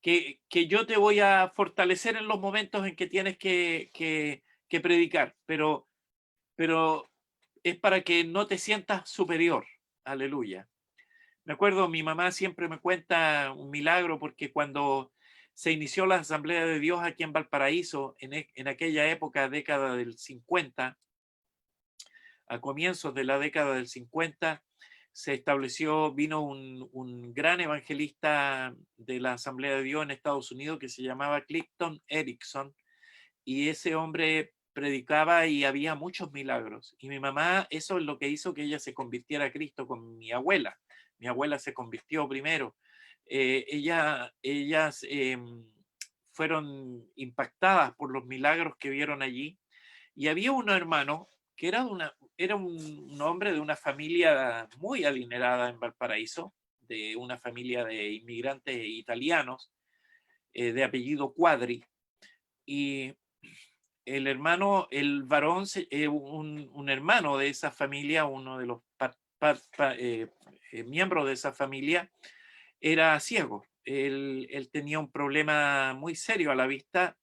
Que yo te voy a fortalecer en los momentos en que tienes que predicar, pero es para que no te sientas superior. Aleluya. Me acuerdo, mi mamá siempre me cuenta un milagro, porque cuando se inició la Asamblea de Dios aquí en Valparaíso, en aquella época, década del 50, a comienzos de la década del 50, vino un gran evangelista de la Asamblea de Dios en Estados Unidos que se llamaba Clifton Erickson, y ese hombre predicaba y había muchos milagros. Y mi mamá, eso es lo que hizo que ella se convirtiera a Cristo con mi abuela. Mi abuela se convirtió primero. Ellas fueron impactadas por los milagros que vieron allí. Y había un hermano que era un hombre de una familia muy adinerada en Valparaíso, de una familia de inmigrantes italianos, de apellido Quadri. Y el varón, un hermano de esa familia, uno de los miembros de esa familia, era ciego. Él tenía un problema muy serio a la vista.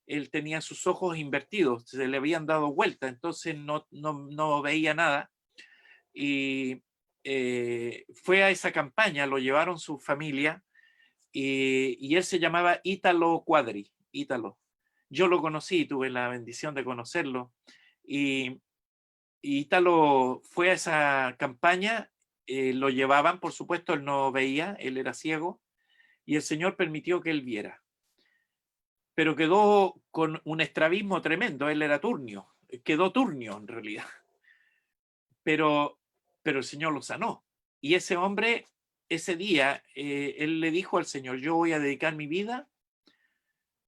Él tenía sus ojos invertidos, se le habían dado vuelta, entonces no veía nada. Y fue a esa campaña, lo llevaron su familia, y él se llamaba Ítalo Quadri. Ítalo. Yo lo conocí, tuve la bendición de conocerlo. Y Ítalo fue a esa campaña, lo llevaban, por supuesto, él no veía, él era ciego, y el Señor permitió que él viera. Pero quedó con un estrabismo tremendo, él era turnio, quedó turnio en realidad. Pero el Señor lo sanó. Y ese hombre, ese día, él le dijo al Señor: yo voy a dedicar mi vida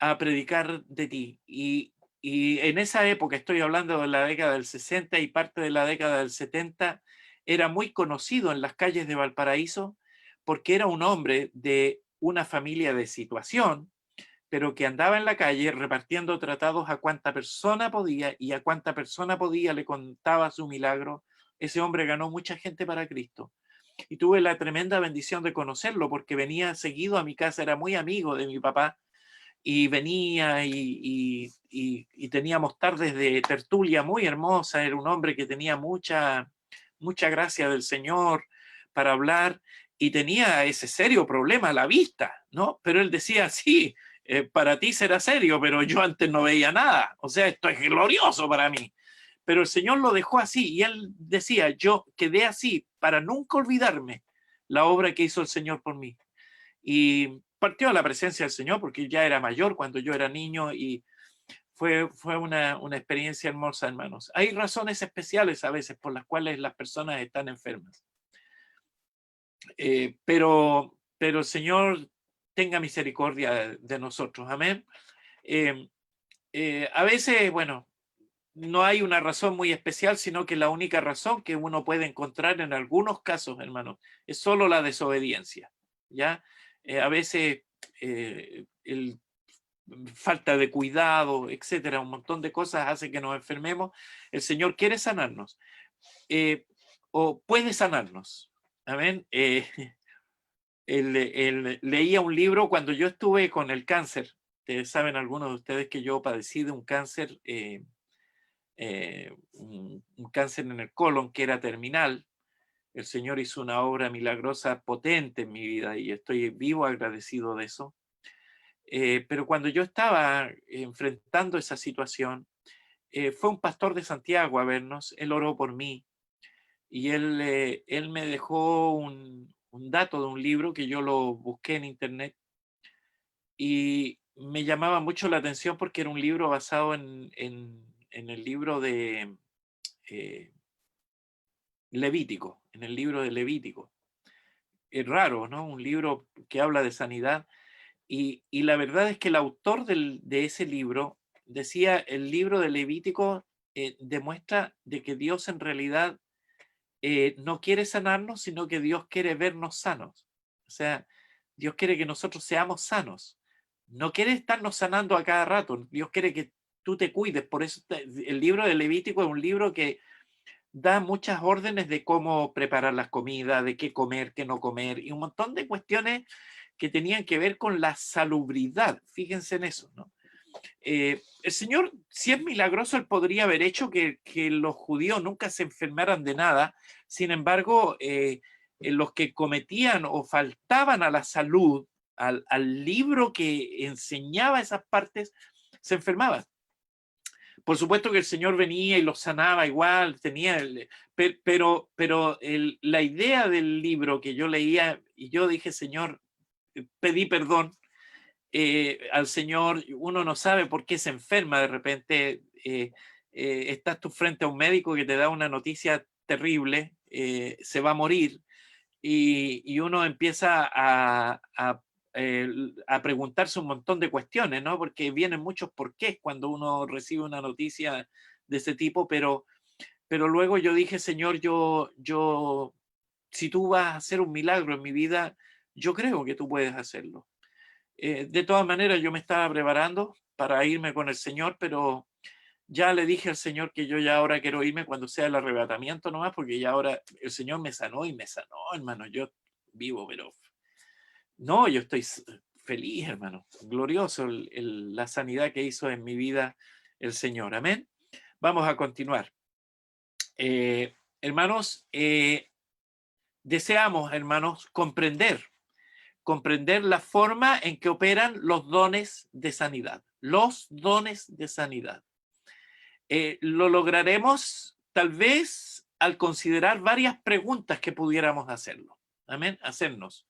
a predicar de ti. Y en esa época, estoy hablando de la década del 60 y parte de la década del 70, era muy conocido en las calles de Valparaíso porque era un hombre de una familia de situación, pero que andaba en la calle repartiendo tratados a cuanta persona podía, y a cuanta persona podía le contaba su milagro. Ese hombre ganó mucha gente para Cristo. Y tuve la tremenda bendición de conocerlo porque venía seguido a mi casa, era muy amigo de mi papá, y venía y teníamos tardes de tertulia muy hermosa. Era un hombre que tenía mucha gracia del Señor para hablar, y tenía ese serio problema a la vista, ¿no? Pero él decía, sí, para ti será serio, pero yo antes no veía nada. O sea, esto es glorioso para mí. Pero el Señor lo dejó así y él decía, yo quedé así para nunca olvidarme la obra que hizo el Señor por mí. Y partió a la presencia del Señor porque ya era mayor cuando yo era niño y fue una experiencia hermosa, hermanos. Hay razones especiales a veces por las cuales las personas están enfermas. Pero el Señor tenga misericordia de nosotros. Amén. A veces, bueno, no hay una razón muy especial, sino que la única razón que uno puede encontrar en algunos casos, hermanos, es solo la desobediencia. ¿Ya? A veces falta de cuidado, etcétera, un montón de cosas hace que nos enfermemos. El Señor quiere sanarnos o puede sanarnos. Amén. Leía un libro cuando yo estuve con el cáncer. Ustedes saben, algunos de ustedes, que yo padecí de un cáncer, un cáncer en el colon que era terminal. El Señor hizo una obra milagrosa potente en mi vida y estoy vivo agradecido de eso. Pero cuando yo estaba enfrentando esa situación, fue un pastor de Santiago a vernos. Él oró por mí y él me dejó un dato de un libro que yo lo busqué en internet y me llamaba mucho la atención porque era un libro basado en el libro de Levítico, en el libro de Levítico. Es raro, ¿no? Un libro que habla de sanidad y la verdad es que el autor de ese libro decía, el libro de Levítico demuestra de que Dios en realidad no quiere sanarnos, sino que Dios quiere vernos sanos. O sea, Dios quiere que nosotros seamos sanos. No quiere estarnos sanando a cada rato. Dios quiere que tú te cuides. Por eso el libro de Levítico es un libro que da muchas órdenes de cómo preparar las comidas, de qué comer, qué no comer, y un montón de cuestiones que tenían que ver con la salubridad. Fíjense en eso, ¿no? El Señor, si es milagroso, Él podría haber hecho que los judíos nunca se enfermaran de nada. Sin embargo, los que cometían o faltaban a la salud, al libro que enseñaba esas partes, se enfermaban. Por supuesto que el Señor venía y los sanaba igual, pero la idea del libro que yo leía, y yo dije, Señor, pedí perdón al Señor. Uno no sabe por qué se enferma de repente. Estás tú frente a un médico que te da una noticia terrible, se va a morir, y uno empieza a preguntarse un montón de cuestiones, ¿no? Porque vienen muchos porqués cuando uno recibe una noticia de ese tipo, pero luego yo dije, Señor, si tú vas a hacer un milagro en mi vida, yo creo que tú puedes hacerlo. De todas maneras, yo me estaba preparando para irme con el Señor, pero ya le dije al Señor que yo ya ahora quiero irme cuando sea el arrebatamiento nomás, porque ya ahora el Señor me sanó y me sanó, hermano. Yo vivo, pero no, yo estoy feliz, hermano. Glorioso la sanidad que hizo en mi vida el Señor. Amén. Vamos a continuar. Hermanos, deseamos, hermanos, comprender la forma en que operan los dones de sanidad. Los dones de sanidad. Lo lograremos tal vez al considerar varias preguntas que pudiéramos hacernos.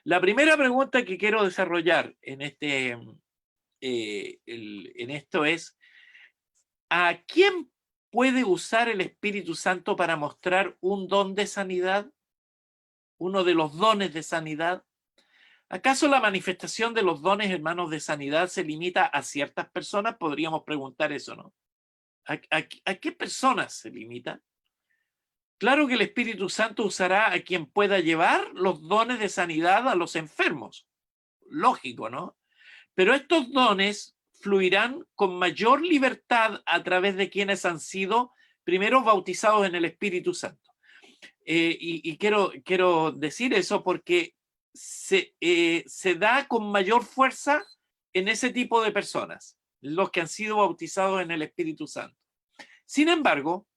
La primera pregunta que quiero desarrollar en esto es: ¿a quién puede usar el Espíritu Santo para mostrar un don de sanidad? Uno de los dones de sanidad. ¿Acaso la manifestación de los dones, hermanos, de sanidad se limita a ciertas personas? Podríamos preguntar eso, ¿no? ¿A qué personas se limita? Claro que el Espíritu Santo usará a quien pueda llevar los dones de sanidad a los enfermos. Lógico, ¿no? Pero estos dones fluirán con mayor libertad a través de quienes han sido primero bautizados en el Espíritu Santo. Y quiero decir eso porque se da con mayor fuerza en ese tipo de personas, los que han sido bautizados en el Espíritu Santo. Sin embargo,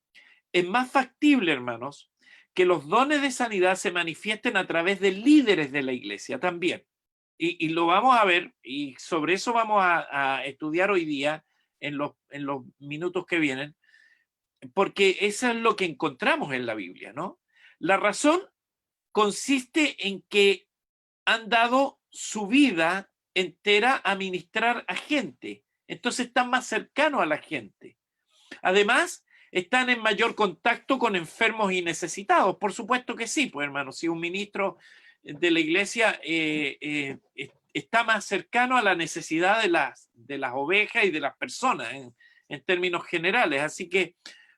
es más factible, hermanos, que los dones de sanidad se manifiesten a través de líderes de la iglesia también. Y lo vamos a ver, y sobre eso vamos a estudiar hoy día en los minutos que vienen, porque eso es lo que encontramos en la Biblia, ¿no? La razón consiste en que han dado su vida entera a ministrar a gente. Entonces están más cercanos a la gente. Además, están en mayor contacto con enfermos y necesitados. Por supuesto que sí, pues hermano, si un ministro de la iglesia está más cercano a la necesidad de las ovejas y de las personas en términos generales. Así que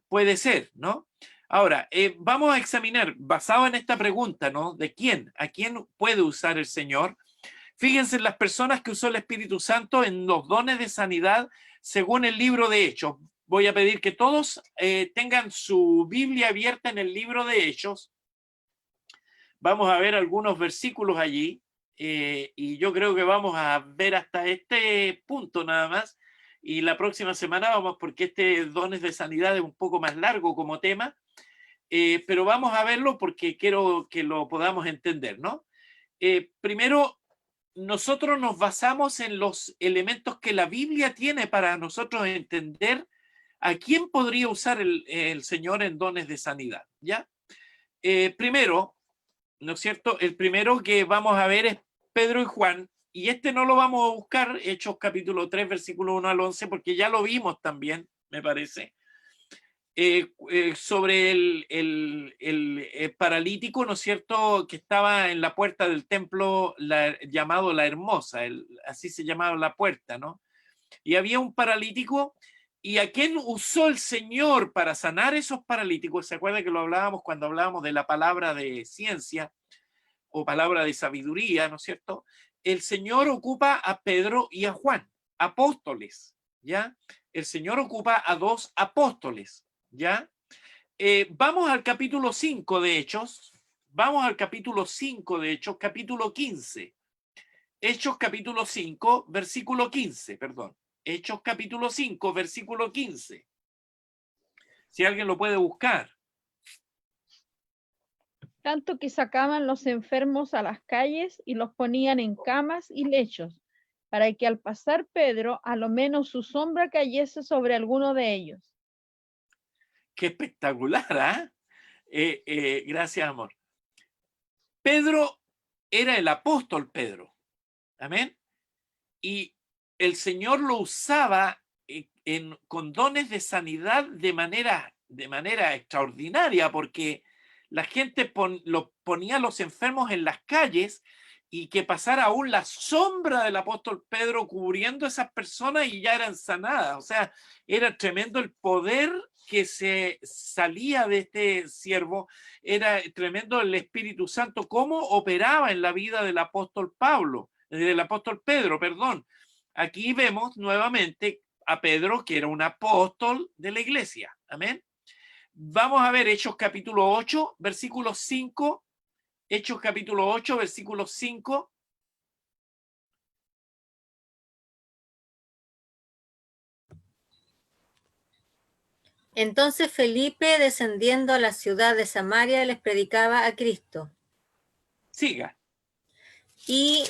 puede ser, ¿no? Ahora, vamos a examinar, basado en esta pregunta, ¿no? ¿De quién? ¿A quién puede usar el Señor? Fíjense en las personas que usó el Espíritu Santo en los dones de sanidad según el libro de Hechos. Voy a pedir que todos tengan su Biblia abierta en el libro de Hechos. Vamos a ver algunos versículos allí y yo creo que vamos a ver hasta este punto nada más. Y la próxima semana vamos, porque este dones de sanidad es un poco más largo como tema, pero vamos a verlo porque quiero que lo podamos entender, ¿no? Primero, nosotros nos basamos en los elementos que la Biblia tiene para nosotros entender a quién podría usar el Señor en dones de sanidad, ¿ya? Primero, ¿no es cierto? El primero que vamos a ver es Pedro y Juan, y este no lo vamos a buscar, Hechos capítulo 3, versículo 1 al 11, porque ya lo vimos también, me parece, sobre el paralítico, ¿no es cierto?, que estaba en la puerta del templo llamado La Hermosa, así se llamaba la puerta, ¿no? Y había un paralítico, y a quién usó el Señor para sanar esos paralíticos. ¿Se acuerda que lo hablábamos cuando hablábamos de la palabra de ciencia o palabra de sabiduría, ¿no es cierto? El Señor ocupa a Pedro y a Juan, apóstoles, ¿ya? El Señor ocupa a dos apóstoles, ¿ya? Vamos al capítulo 5 de Hechos, capítulo 15. Hechos capítulo 5, versículo 15, perdón. Hechos capítulo 5, versículo 15. Si alguien lo puede buscar. Tanto que sacaban los enfermos a las calles y los ponían en camas y lechos, para que al pasar Pedro, a lo menos su sombra cayese sobre alguno de ellos. Qué espectacular, ¿ah? Gracias, amor. Pedro era el apóstol Pedro. Amén. Y el Señor lo usaba con dones de sanidad de manera extraordinaria, porque la gente ponía a los enfermos en las calles y que pasara aún la sombra del apóstol Pedro cubriendo a esas personas y ya eran sanadas. O sea, era tremendo el poder que se salía de este siervo, era tremendo el Espíritu Santo, cómo operaba en la vida del apóstol Pedro, perdón. Aquí vemos nuevamente a Pedro, que era un apóstol de la iglesia. Amén. Vamos a ver Hechos capítulo 8, versículo 5. Hechos capítulo 8, versículo 5. Entonces Felipe, descendiendo a la ciudad de Samaria, les predicaba a Cristo. Siga. Y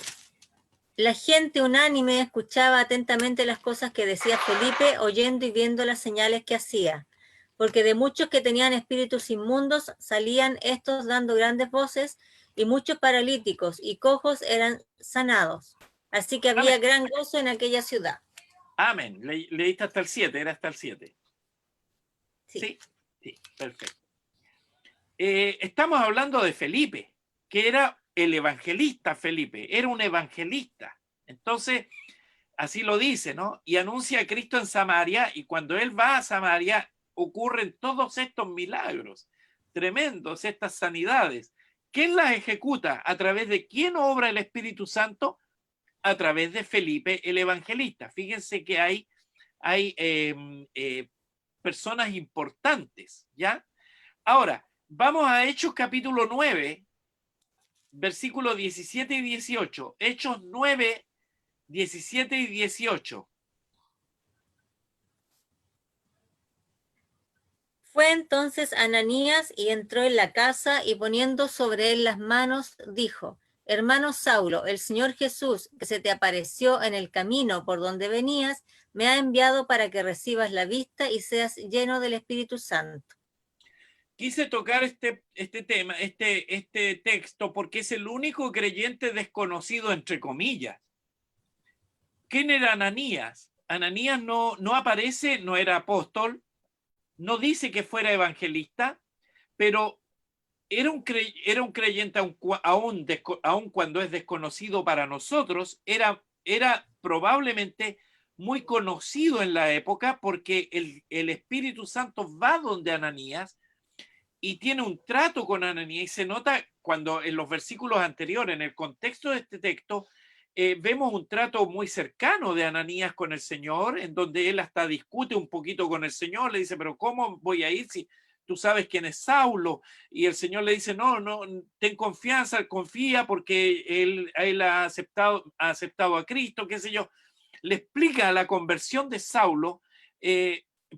la gente unánime escuchaba atentamente las cosas que decía Felipe, oyendo y viendo las señales que hacía. Porque de muchos que tenían espíritus inmundos salían estos dando grandes voces, y muchos paralíticos y cojos eran sanados. Así que había gran gozo en aquella ciudad. Amén. Leíste hasta el 7, era hasta el 7. Sí, perfecto. Estamos hablando de Felipe, que era el evangelista Felipe, era un evangelista. Entonces, así lo dice, ¿no? Y anuncia a Cristo en Samaria, y cuando él va a Samaria, ocurren todos estos milagros tremendos, estas sanidades. ¿Quién las ejecuta? ¿A través de quién obra el Espíritu Santo? A través de Felipe el evangelista. Fíjense que hay personas importantes, ¿ya? Ahora, vamos a Hechos capítulo 9, versículos 17 y 18. Hechos 9, 17 y 18. Fue entonces Ananías y entró en la casa y poniendo sobre él las manos, dijo: Hermano Saulo, el Señor Jesús, que se te apareció en el camino por donde venías, me ha enviado para que recibas la vista y seas lleno del Espíritu Santo. Quise tocar este tema, este texto, porque es el único creyente desconocido, entre comillas. ¿Quién era Ananías? Ananías no aparece, no era apóstol, no dice que fuera evangelista, pero era un creyente aún cuando es desconocido para nosotros, era probablemente muy conocido en la época, porque el Espíritu Santo va donde Ananías y tiene un trato con Ananías, y se nota cuando en los versículos anteriores, en el contexto de este texto, vemos un trato muy cercano de Ananías con el Señor, en donde él hasta discute un poquito con el Señor, le dice, pero ¿cómo voy a ir si tú sabes quién es Saulo? Y el Señor le dice, no, ten confianza, confía, porque él ha aceptado a Cristo, qué sé yo. Le explica la conversión de Saulo,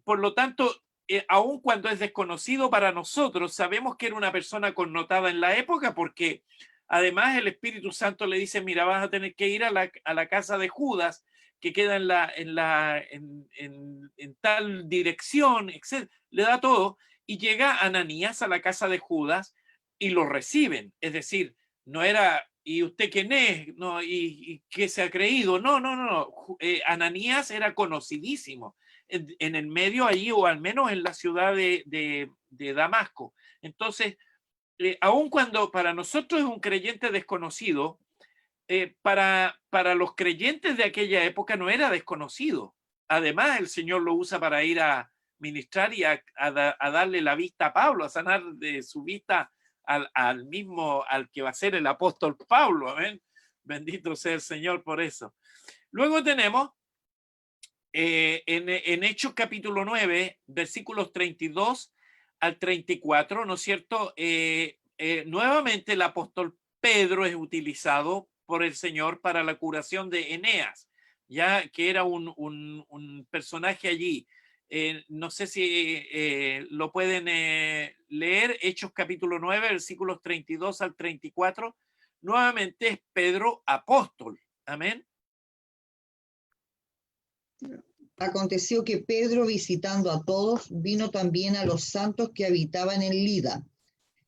por lo tanto, aun cuando es desconocido para nosotros, sabemos que era una persona connotada en la época, porque además el Espíritu Santo le dice, mira, vas a tener que ir a la casa de Judas, que queda en tal dirección, etc. Le da todo, y llega Ananías a la casa de Judas y lo reciben. Es decir, no era, ¿y usted quién es? No, ¿y qué se ha creído? No. Ananías era conocidísimo en el medio allí, o al menos en la ciudad de Damasco. Entonces, aun cuando para nosotros es un creyente desconocido, para los creyentes de aquella época no era desconocido. Además, el Señor lo usa para ir a ministrar y a darle la vista a Pablo, a sanar de su vista al que va a ser el apóstol Pablo. Amén. Bendito sea el Señor por eso. Luego tenemos en Hechos capítulo 9, versículos 32 al 34, ¿no es cierto? Nuevamente el apóstol Pedro es utilizado por el Señor para la curación de Eneas, ya que era un personaje allí. No sé si lo pueden leer, Hechos capítulo 9, versículos 32 al 34. Nuevamente es Pedro apóstol. Amén. Aconteció que Pedro, visitando a todos, vino también a los santos que habitaban en Lida,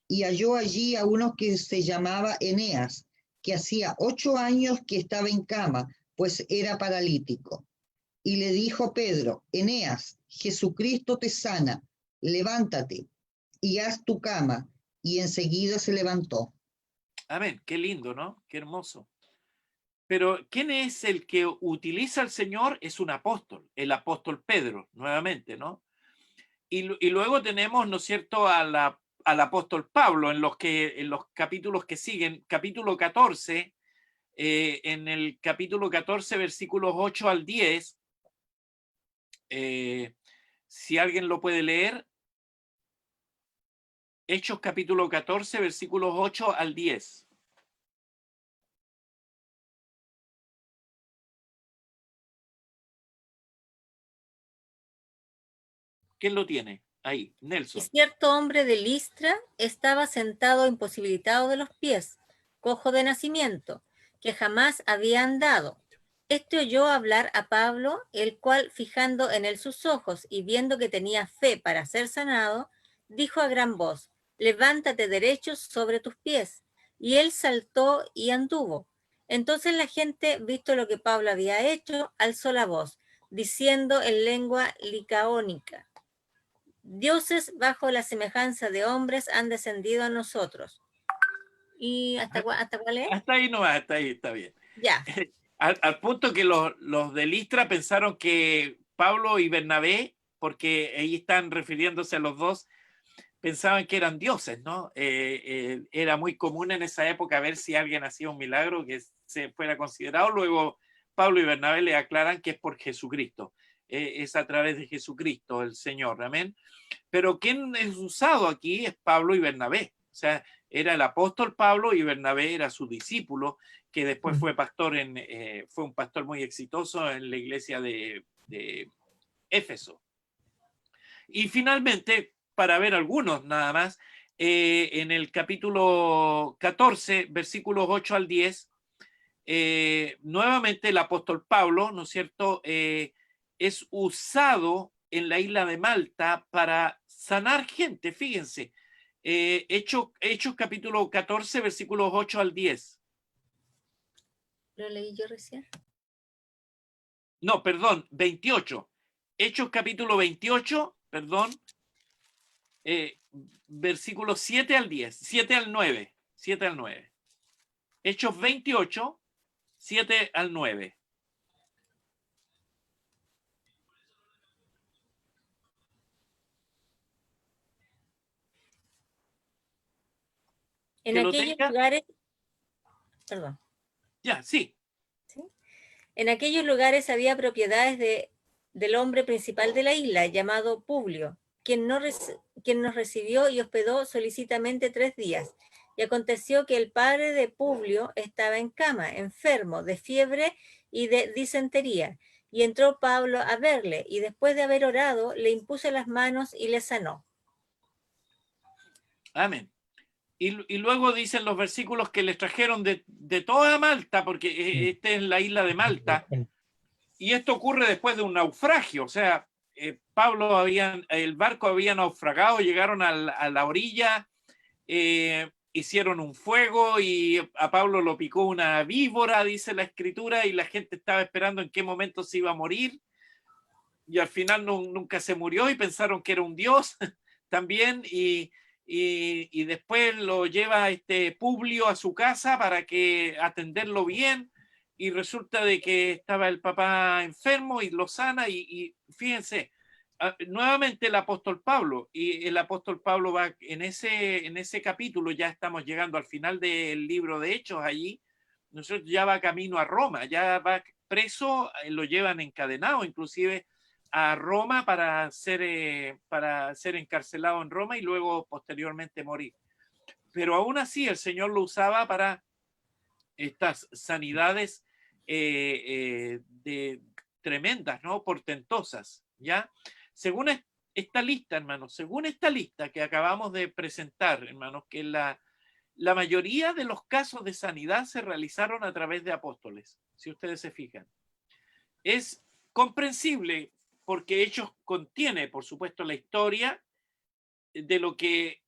y halló allí a uno que se llamaba Eneas, que hacía 8 años que estaba en cama, pues era paralítico. Y le dijo Pedro: Eneas, Jesucristo te sana, levántate y haz tu cama. Y enseguida se levantó. Amén, qué lindo, ¿no? Qué hermoso. Pero ¿quién es el que utiliza al Señor? Es un apóstol, el apóstol Pedro, nuevamente, ¿no? Y luego tenemos, ¿no es cierto?, al apóstol Pablo en los capítulos que siguen, capítulo 14, en el capítulo 14, versículos 8 al 10, si alguien lo puede leer, Hechos capítulo 14, versículos 8 al 10. ¿Quién lo tiene? Ahí, Nelson. Y cierto hombre de Listra estaba sentado imposibilitado de los pies, cojo de nacimiento, que jamás había andado. Este oyó hablar a Pablo, el cual, fijando en él sus ojos y viendo que tenía fe para ser sanado, dijo a gran voz: levántate derecho sobre tus pies. Y él saltó y anduvo. Entonces la gente, visto lo que Pablo había hecho, alzó la voz, diciendo en lengua licaónica: dioses bajo la semejanza de hombres han descendido a nosotros. ¿Y hasta cuál es? Hasta ahí no, hasta ahí está bien. Ya. Al punto que los de Listra pensaron que Pablo y Bernabé, porque ahí están refiriéndose a los dos, pensaban que eran dioses, ¿no? Era muy común en esa época ver si alguien hacía un milagro que se fuera considerado. Luego Pablo y Bernabé le aclaran que es por Jesucristo. Es a través de Jesucristo el Señor, amén. Pero quien es usado aquí es Pablo y Bernabé. O sea, era el apóstol Pablo y Bernabé era su discípulo, que después fue pastor fue un pastor muy exitoso en la iglesia de Éfeso. Y finalmente, para ver algunos nada más, en el capítulo 14, versículos 8 al 10, nuevamente el apóstol Pablo, ¿no es cierto?, es usado en la isla de Malta para sanar gente, fíjense. Hechos capítulo 14, versículos 8 al 10. ¿Lo leí yo recién? No, perdón, 28. Hechos capítulo 28, perdón, versículos 7 al 10, 7 al 9, 7 al 9. Hechos 28, 7 al 9. En ¿Que lo aquellos tenga? lugares, perdón. Ya, sí. ¿Sí? En aquellos lugares había propiedades del hombre principal de la isla, llamado Publio, quien nos recibió y hospedó solícitamente 3 días. Y aconteció que el padre de Publio estaba en cama, enfermo de fiebre y de disentería. Y entró Pablo a verle, y después de haber orado, le impuso las manos y le sanó. Amén. Y luego dicen los versículos que les trajeron de toda Malta, porque esta es la isla de Malta, y esto ocurre después de un naufragio. O sea, el barco había naufragado, llegaron a la orilla, hicieron un fuego y a Pablo lo picó una víbora, dice la escritura, y la gente estaba esperando en qué momento se iba a morir, y al final nunca se murió y pensaron que era un dios también, y después lo lleva Publio a su casa para que atenderlo bien, y resulta de que estaba el papá enfermo y lo sana, y fíjense, nuevamente el apóstol Pablo, y el apóstol Pablo va en ese capítulo, ya estamos llegando al final del libro de Hechos allí, nosotros ya va camino a Roma, ya va preso, lo llevan encadenado inclusive a Roma para ser encarcelado en Roma y luego posteriormente morir. Pero aún así el Señor lo usaba para estas sanidades tremendas, ¿no? Portentosas, ¿ya? Según esta lista, hermanos, según esta lista que acabamos de presentar, hermanos, que la mayoría de los casos de sanidad se realizaron a través de apóstoles, si ustedes se fijan. Es comprensible porque Hechos contiene, por supuesto, la historia de lo que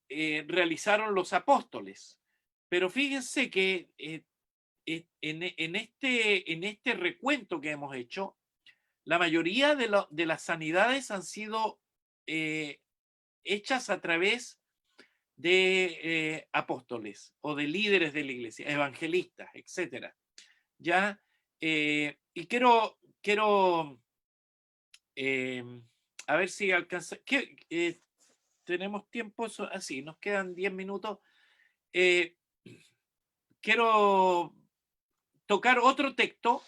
realizaron los apóstoles. Pero fíjense que en este recuento que hemos hecho, la mayoría de las sanidades han sido hechas a través de apóstoles o de líderes de la iglesia, evangelistas, etc. ¿Ya? Y quiero a ver si alcanza. ¿Tenemos tiempo? Así, nos quedan 10 minutos. Quiero tocar otro texto,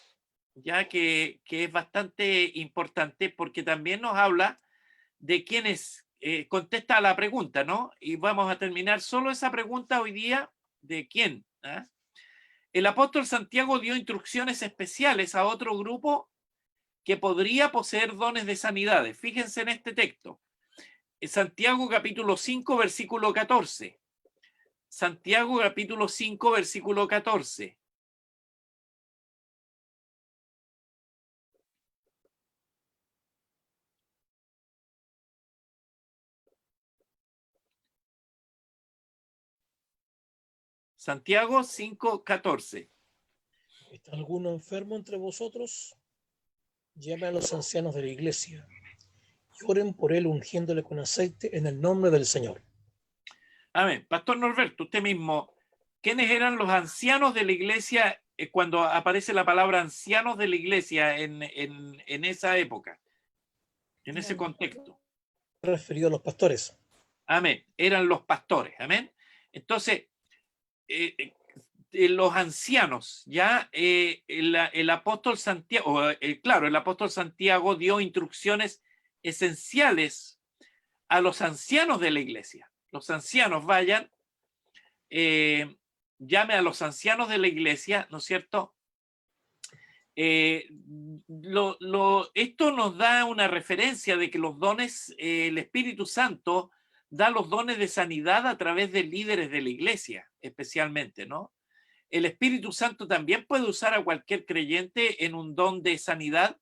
ya que es bastante importante, porque también nos habla de quienes contesta a la pregunta, ¿no? Y vamos a terminar solo esa pregunta hoy día, ¿de quién? ¿Ah? El apóstol Santiago dio instrucciones especiales a otro grupo que podría poseer dones de sanidades. Fíjense en este texto. Santiago capítulo 5, versículo 14. Santiago capítulo 5, versículo 14. Santiago 5, 14. ¿Está alguno enfermo entre vosotros? Llame a los ancianos de la iglesia y oren por él ungiéndole con aceite en el nombre del Señor. Amén. Pastor Norberto, usted mismo, ¿quiénes eran los ancianos de la iglesia cuando aparece la palabra ancianos de la iglesia en esa época, en ese contexto? Referido a los pastores. Amén. Eran los pastores. Amén. Entonces, los ancianos, ya el apóstol Santiago, claro, el apóstol Santiago dio instrucciones esenciales a los ancianos de la iglesia. Los ancianos vayan, llame a los ancianos de la iglesia, ¿no es cierto? Esto nos da una referencia de que los dones, el Espíritu Santo da los dones de sanidad a través de líderes de la iglesia, especialmente, ¿no? El Espíritu Santo también puede usar a cualquier creyente en un don de sanidad,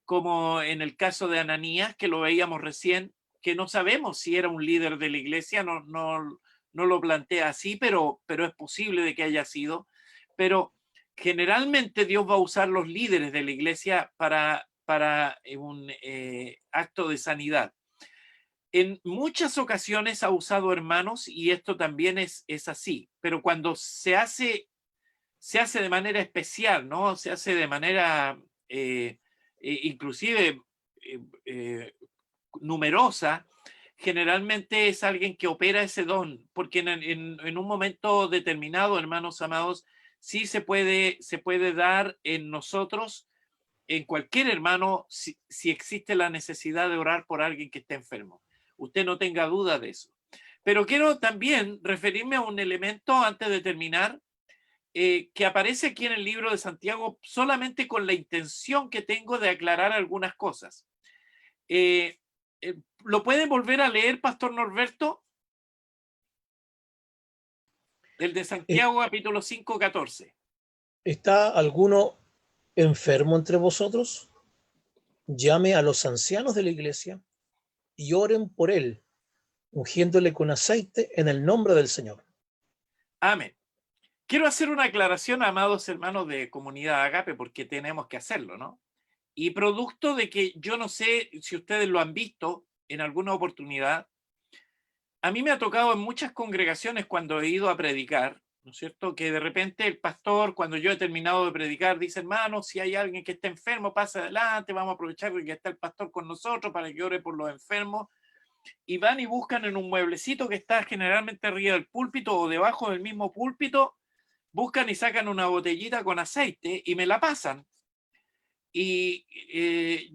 como en el caso de Ananías, que lo veíamos recién, que no sabemos si era un líder de la iglesia, no lo plantea así, pero es posible de que haya sido. Pero generalmente Dios va a usar los líderes de la iglesia para un acto de sanidad. En muchas ocasiones ha usado hermanos, y esto también es así, pero cuando se hace de manera especial, ¿no? Se hace de manera inclusive numerosa, generalmente es alguien que opera ese don, porque en un momento determinado, hermanos amados, sí se puede dar en nosotros, en cualquier hermano, si existe la necesidad de orar por alguien que esté enfermo. Usted no tenga duda de eso. Pero quiero también referirme a un elemento antes de terminar, que aparece aquí en el libro de Santiago solamente con la intención que tengo de aclarar algunas cosas. ¿Lo pueden volver a leer, Pastor Norberto? El de Santiago, capítulo 5, 14. ¿Está alguno enfermo entre vosotros? Llame a los ancianos de la iglesia y oren por él, ungiéndole con aceite en el nombre del Señor. Amén. Quiero hacer una aclaración, amados hermanos de Comunidad Agape, porque tenemos que hacerlo, ¿no? Y producto de que yo no sé si ustedes lo han visto en alguna oportunidad, a mí me ha tocado en muchas congregaciones cuando he ido a predicar, ¿no es cierto?, que de repente el pastor, cuando yo he terminado de predicar, dice: hermano, si hay alguien que está enfermo, pasa adelante, vamos a aprovechar que está el pastor con nosotros para que ore por los enfermos. Y van y buscan en un mueblecito que está generalmente arriba del púlpito o debajo del mismo púlpito, buscan y sacan una botellita con aceite y me la pasan. Y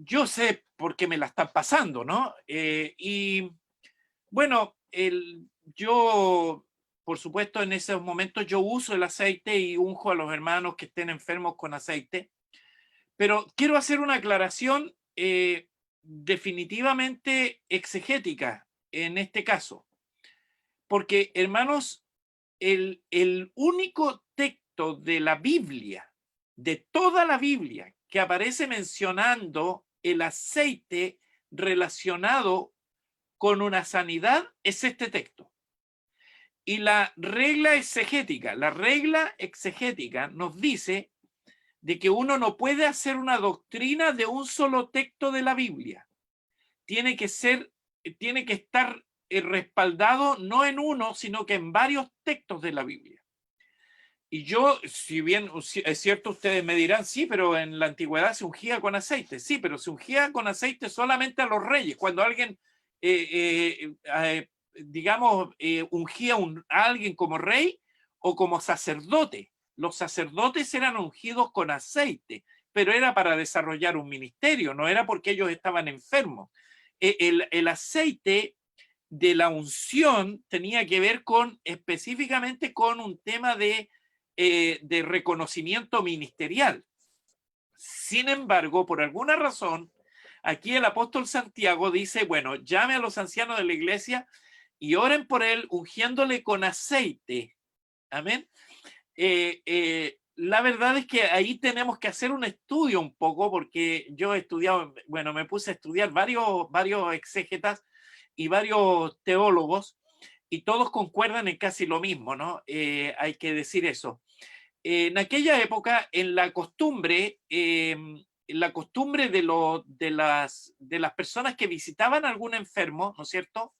yo sé por qué me la están pasando, ¿no? Y bueno, yo, por supuesto, en esos momentos yo uso el aceite y unjo a los hermanos que estén enfermos con aceite. Pero quiero hacer una aclaración definitivamente exegética en este caso. Porque, hermanos, el único texto de la Biblia, de toda la Biblia, que aparece mencionando el aceite relacionado con una sanidad es este texto. Y la regla exegética nos dice de que uno no puede hacer una doctrina de un solo texto de la Biblia. Tiene que estar respaldado no en uno, sino que en varios textos de la Biblia. Y yo, si bien es cierto, ustedes me dirán: sí, pero en la antigüedad se ungía con aceite. Sí, pero se ungía con aceite solamente a los reyes. Cuando alguien, ungía a alguien como rey o como sacerdote, los sacerdotes eran ungidos con aceite, pero era para desarrollar un ministerio, no era porque ellos estaban enfermos. El aceite de la unción tenía que ver específicamente con un tema de reconocimiento ministerial. Sin embargo, por alguna razón, aquí el apóstol Santiago dice: bueno, llame a los ancianos de la iglesia y oren por él, ungiéndole con aceite. Amén. La verdad es que ahí tenemos que hacer un estudio un poco, porque yo he estudiado, bueno, me puse a estudiar varios exégetas y varios teólogos, y todos concuerdan en casi lo mismo, ¿no? Hay que decir eso. En aquella época, en la costumbre de las personas que visitaban a algún enfermo, ¿no es cierto?,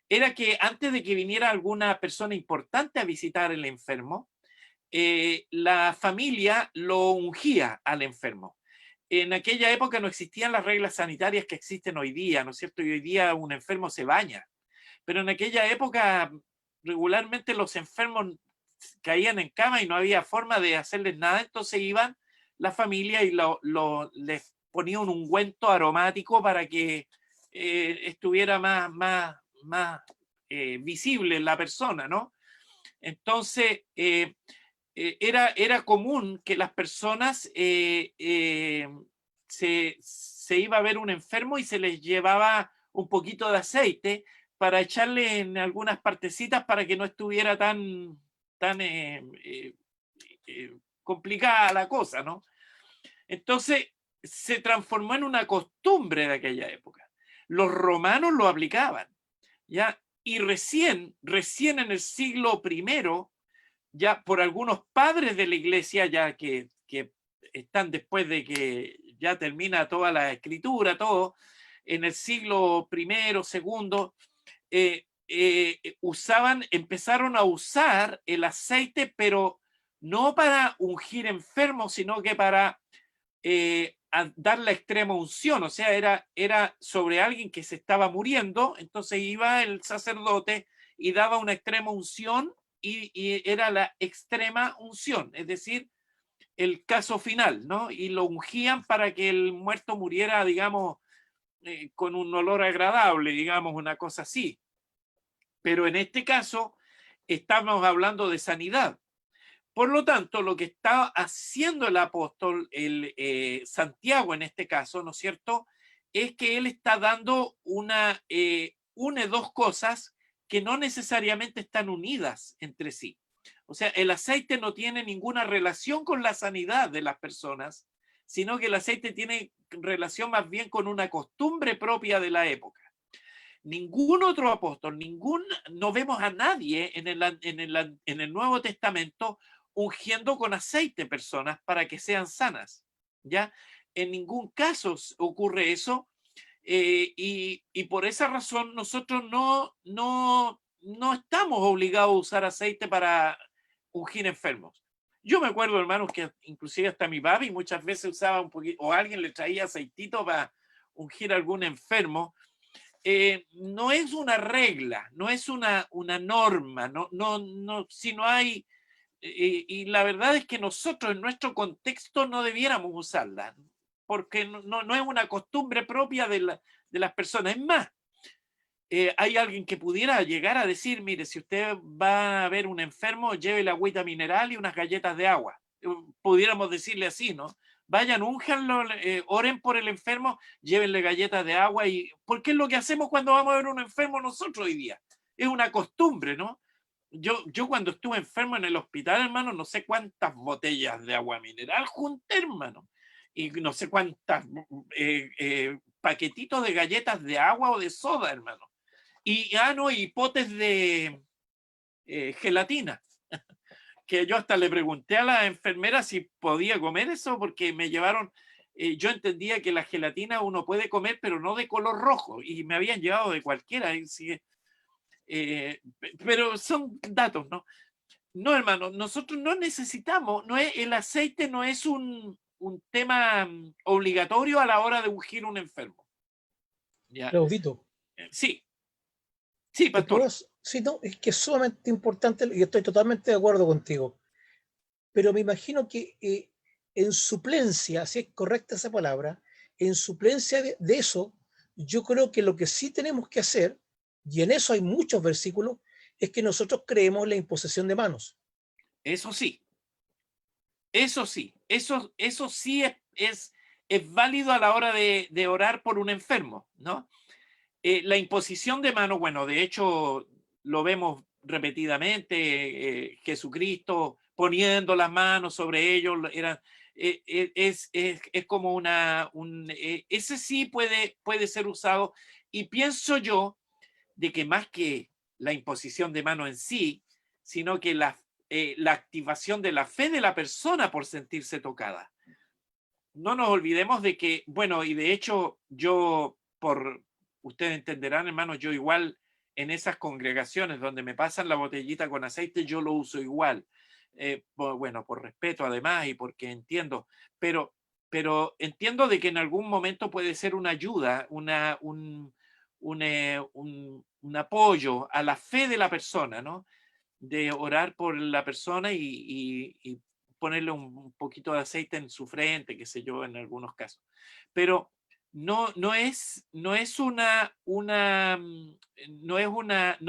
era que antes de que viniera alguna persona importante a visitar al enfermo, la familia lo ungía al enfermo. En aquella época no existían las reglas sanitarias que existen hoy día, ¿no es cierto? Y hoy día un enfermo se baña. Pero en aquella época regularmente los enfermos caían en cama y no había forma de hacerles nada, entonces iban la familia y les ponían un ungüento aromático para que estuviera más visible la persona, ¿no? Entonces era común que las personas se iba a ver un enfermo y se les llevaba un poquito de aceite para echarle en algunas partecitas para que no estuviera tan complicada la cosa, ¿no? Entonces se transformó en una costumbre de aquella época. Los romanos lo aplicaban, ¿ya? Y recién en el siglo I, ya por algunos padres de la iglesia, ya que están después de que ya termina toda la escritura, todo, en el siglo I, II, empezaron a usar el aceite, pero no para ungir enfermos, sino que para dar la extrema unción. O sea, era sobre alguien que se estaba muriendo, entonces iba el sacerdote y daba una extrema unción, y era la extrema unción, es decir, el caso final, ¿no? Y lo ungían para que el muerto muriera, digamos, con un olor agradable, digamos, una cosa así. Pero en este caso estamos hablando de sanidad. Por lo tanto, lo que está haciendo el apóstol, Santiago en este caso, ¿no es cierto?, es que él está dando une dos cosas que no necesariamente están unidas entre sí. O sea, el aceite no tiene ninguna relación con la sanidad de las personas, sino que el aceite tiene relación más bien con una costumbre propia de la época. Ningún otro apóstol, no vemos a nadie en el Nuevo Testamento ungiendo con aceite personas para que sean sanas, ¿ya? En ningún caso ocurre eso, y por esa razón nosotros no estamos obligados a usar aceite para ungir enfermos. Yo me acuerdo, hermanos, que inclusive hasta mi papi muchas veces usaba un poquito, o alguien le traía aceitito para ungir a algún enfermo. No es una regla, no es una norma, si no hay, y la verdad es que nosotros en nuestro contexto no debiéramos usarla, porque no es una costumbre propia de las personas. Es más, hay alguien que pudiera llegar a decir, mire, si usted va a ver un enfermo, lleve la agüita mineral y unas galletas de agua. Pudiéramos decirle así, ¿no? Vayan, únjanlo, oren por el enfermo, llévenle galletas de agua, porque es lo que hacemos cuando vamos a ver un enfermo nosotros hoy día. Es una costumbre, ¿no? Yo cuando estuve enfermo en el hospital, hermano, no sé cuántas botellas de agua mineral junté, hermano. Y no sé cuántas paquetitos de galletas de agua o de soda, hermano. Y potes de gelatina. Que yo hasta le pregunté a la enfermera si podía comer eso, porque me llevaron, yo entendía que la gelatina uno puede comer, pero no de color rojo, y me habían llevado de cualquiera, pero son datos, ¿no? No, hermano, nosotros no necesitamos, el aceite no es un tema obligatorio a la hora de ungir un enfermo. ¿Ya? Claudito. Sí. Sí, pastor. Sí, no, es que es sumamente importante y estoy totalmente de acuerdo contigo. Pero me imagino que en suplencia, si es correcta esa palabra, en suplencia de eso, yo creo que lo que sí tenemos que hacer, y en eso hay muchos versículos, es que nosotros creemos la imposición de manos. Eso sí. Eso sí. Eso sí es válido a la hora de orar por un enfermo, ¿no? La imposición de manos, bueno, de hecho lo vemos repetidamente, Jesucristo poniendo las manos sobre ellos, es como ese sí puede ser usado, y pienso yo de que más que la imposición de mano en sí, sino que la activación de la fe de la persona por sentirse tocada. No nos olvidemos de que, bueno, y de hecho ustedes entenderán, hermanos, yo igual en esas congregaciones donde me pasan la botellita con aceite, yo lo uso igual. Por respeto además, y porque entiendo, pero entiendo de que en algún momento puede ser una ayuda, un apoyo a la fe de la persona, ¿no? De orar por la persona y ponerle un poquito de aceite en su frente, qué sé yo, en algunos casos. Pero no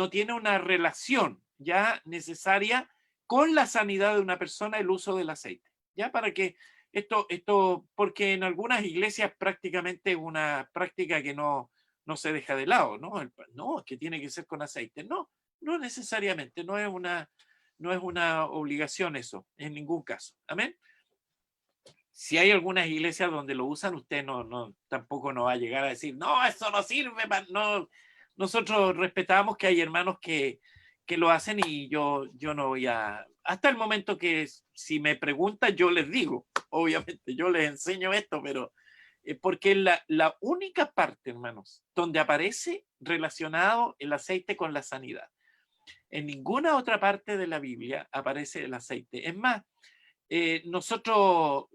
tiene una relación ya necesaria con la sanidad de una persona el uso del aceite. Ya para que esto, porque en algunas iglesias prácticamente es una práctica que no no se deja de lado, ¿no? No, es que tiene que ser con aceite. No, no necesariamente, no es una obligación eso, en ningún caso. Amén. Si hay algunas iglesias donde lo usan, usted tampoco nos va a llegar a decir, no, eso no sirve. No, nosotros respetamos que hay hermanos que lo hacen y yo no voy a... Hasta el momento que si me preguntan, yo les digo, obviamente, yo les enseño esto, pero porque la única parte, hermanos, donde aparece relacionado el aceite con la sanidad. En ninguna otra parte de la Biblia aparece el aceite. Es más, nosotros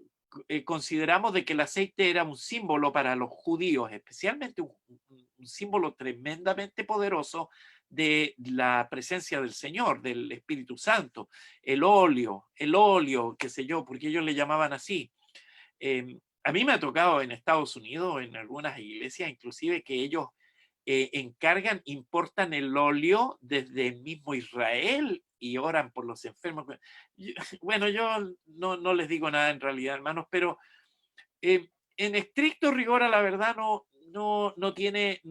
consideramos de que el aceite era un símbolo para los judíos, especialmente un símbolo tremendamente poderoso de la presencia del Señor, del Espíritu Santo. El óleo, qué sé yo, porque ellos le llamaban así. A mí me ha tocado en Estados Unidos, en algunas iglesias, inclusive, que ellos importan el óleo desde el mismo Israel y oran por los enfermos. Bueno, yo no les digo nada en realidad, hermanos, pero en estricto rigor a la verdad no tiene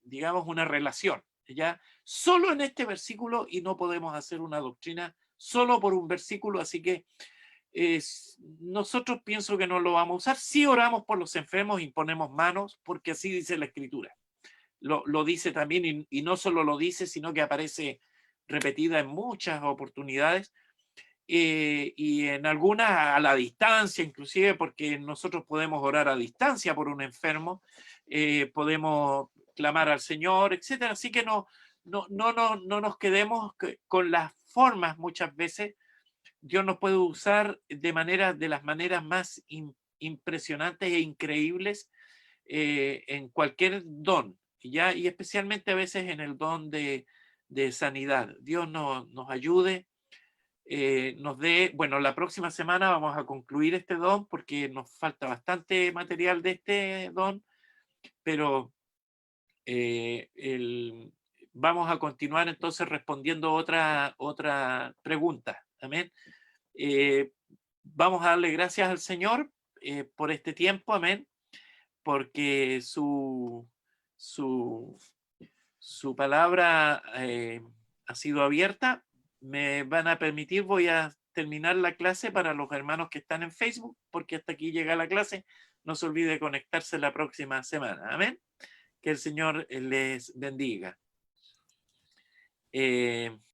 digamos, una relación, ¿ya? Solo en este versículo, y no podemos hacer una doctrina solo por un versículo, así que nosotros pienso que no lo vamos a usar. Sí oramos por los enfermos, imponemos manos, porque así dice la Escritura. Lo dice también, y no solo lo dice, sino que aparece repetida en muchas oportunidades, y en algunas a la distancia, inclusive, porque nosotros podemos orar a distancia por un enfermo, podemos clamar al Señor, etcétera. Así que no nos quedemos con las formas. Muchas veces Dios nos puede usar de las maneras más impresionantes e increíbles en cualquier don, ¿ya? Y especialmente a veces en el don de sanidad. Dios nos ayude, nos dé, bueno, la próxima semana vamos a concluir este don porque nos falta bastante material de este don, pero vamos a continuar entonces respondiendo otra pregunta. Amén. Vamos a darle gracias al Señor por este tiempo, amén, porque su palabra ha sido abierta. Me van a permitir, voy a terminar la clase para los hermanos que están en Facebook, porque hasta aquí llega la clase. No se olvide de conectarse la próxima semana, amén. Que el Señor les bendiga.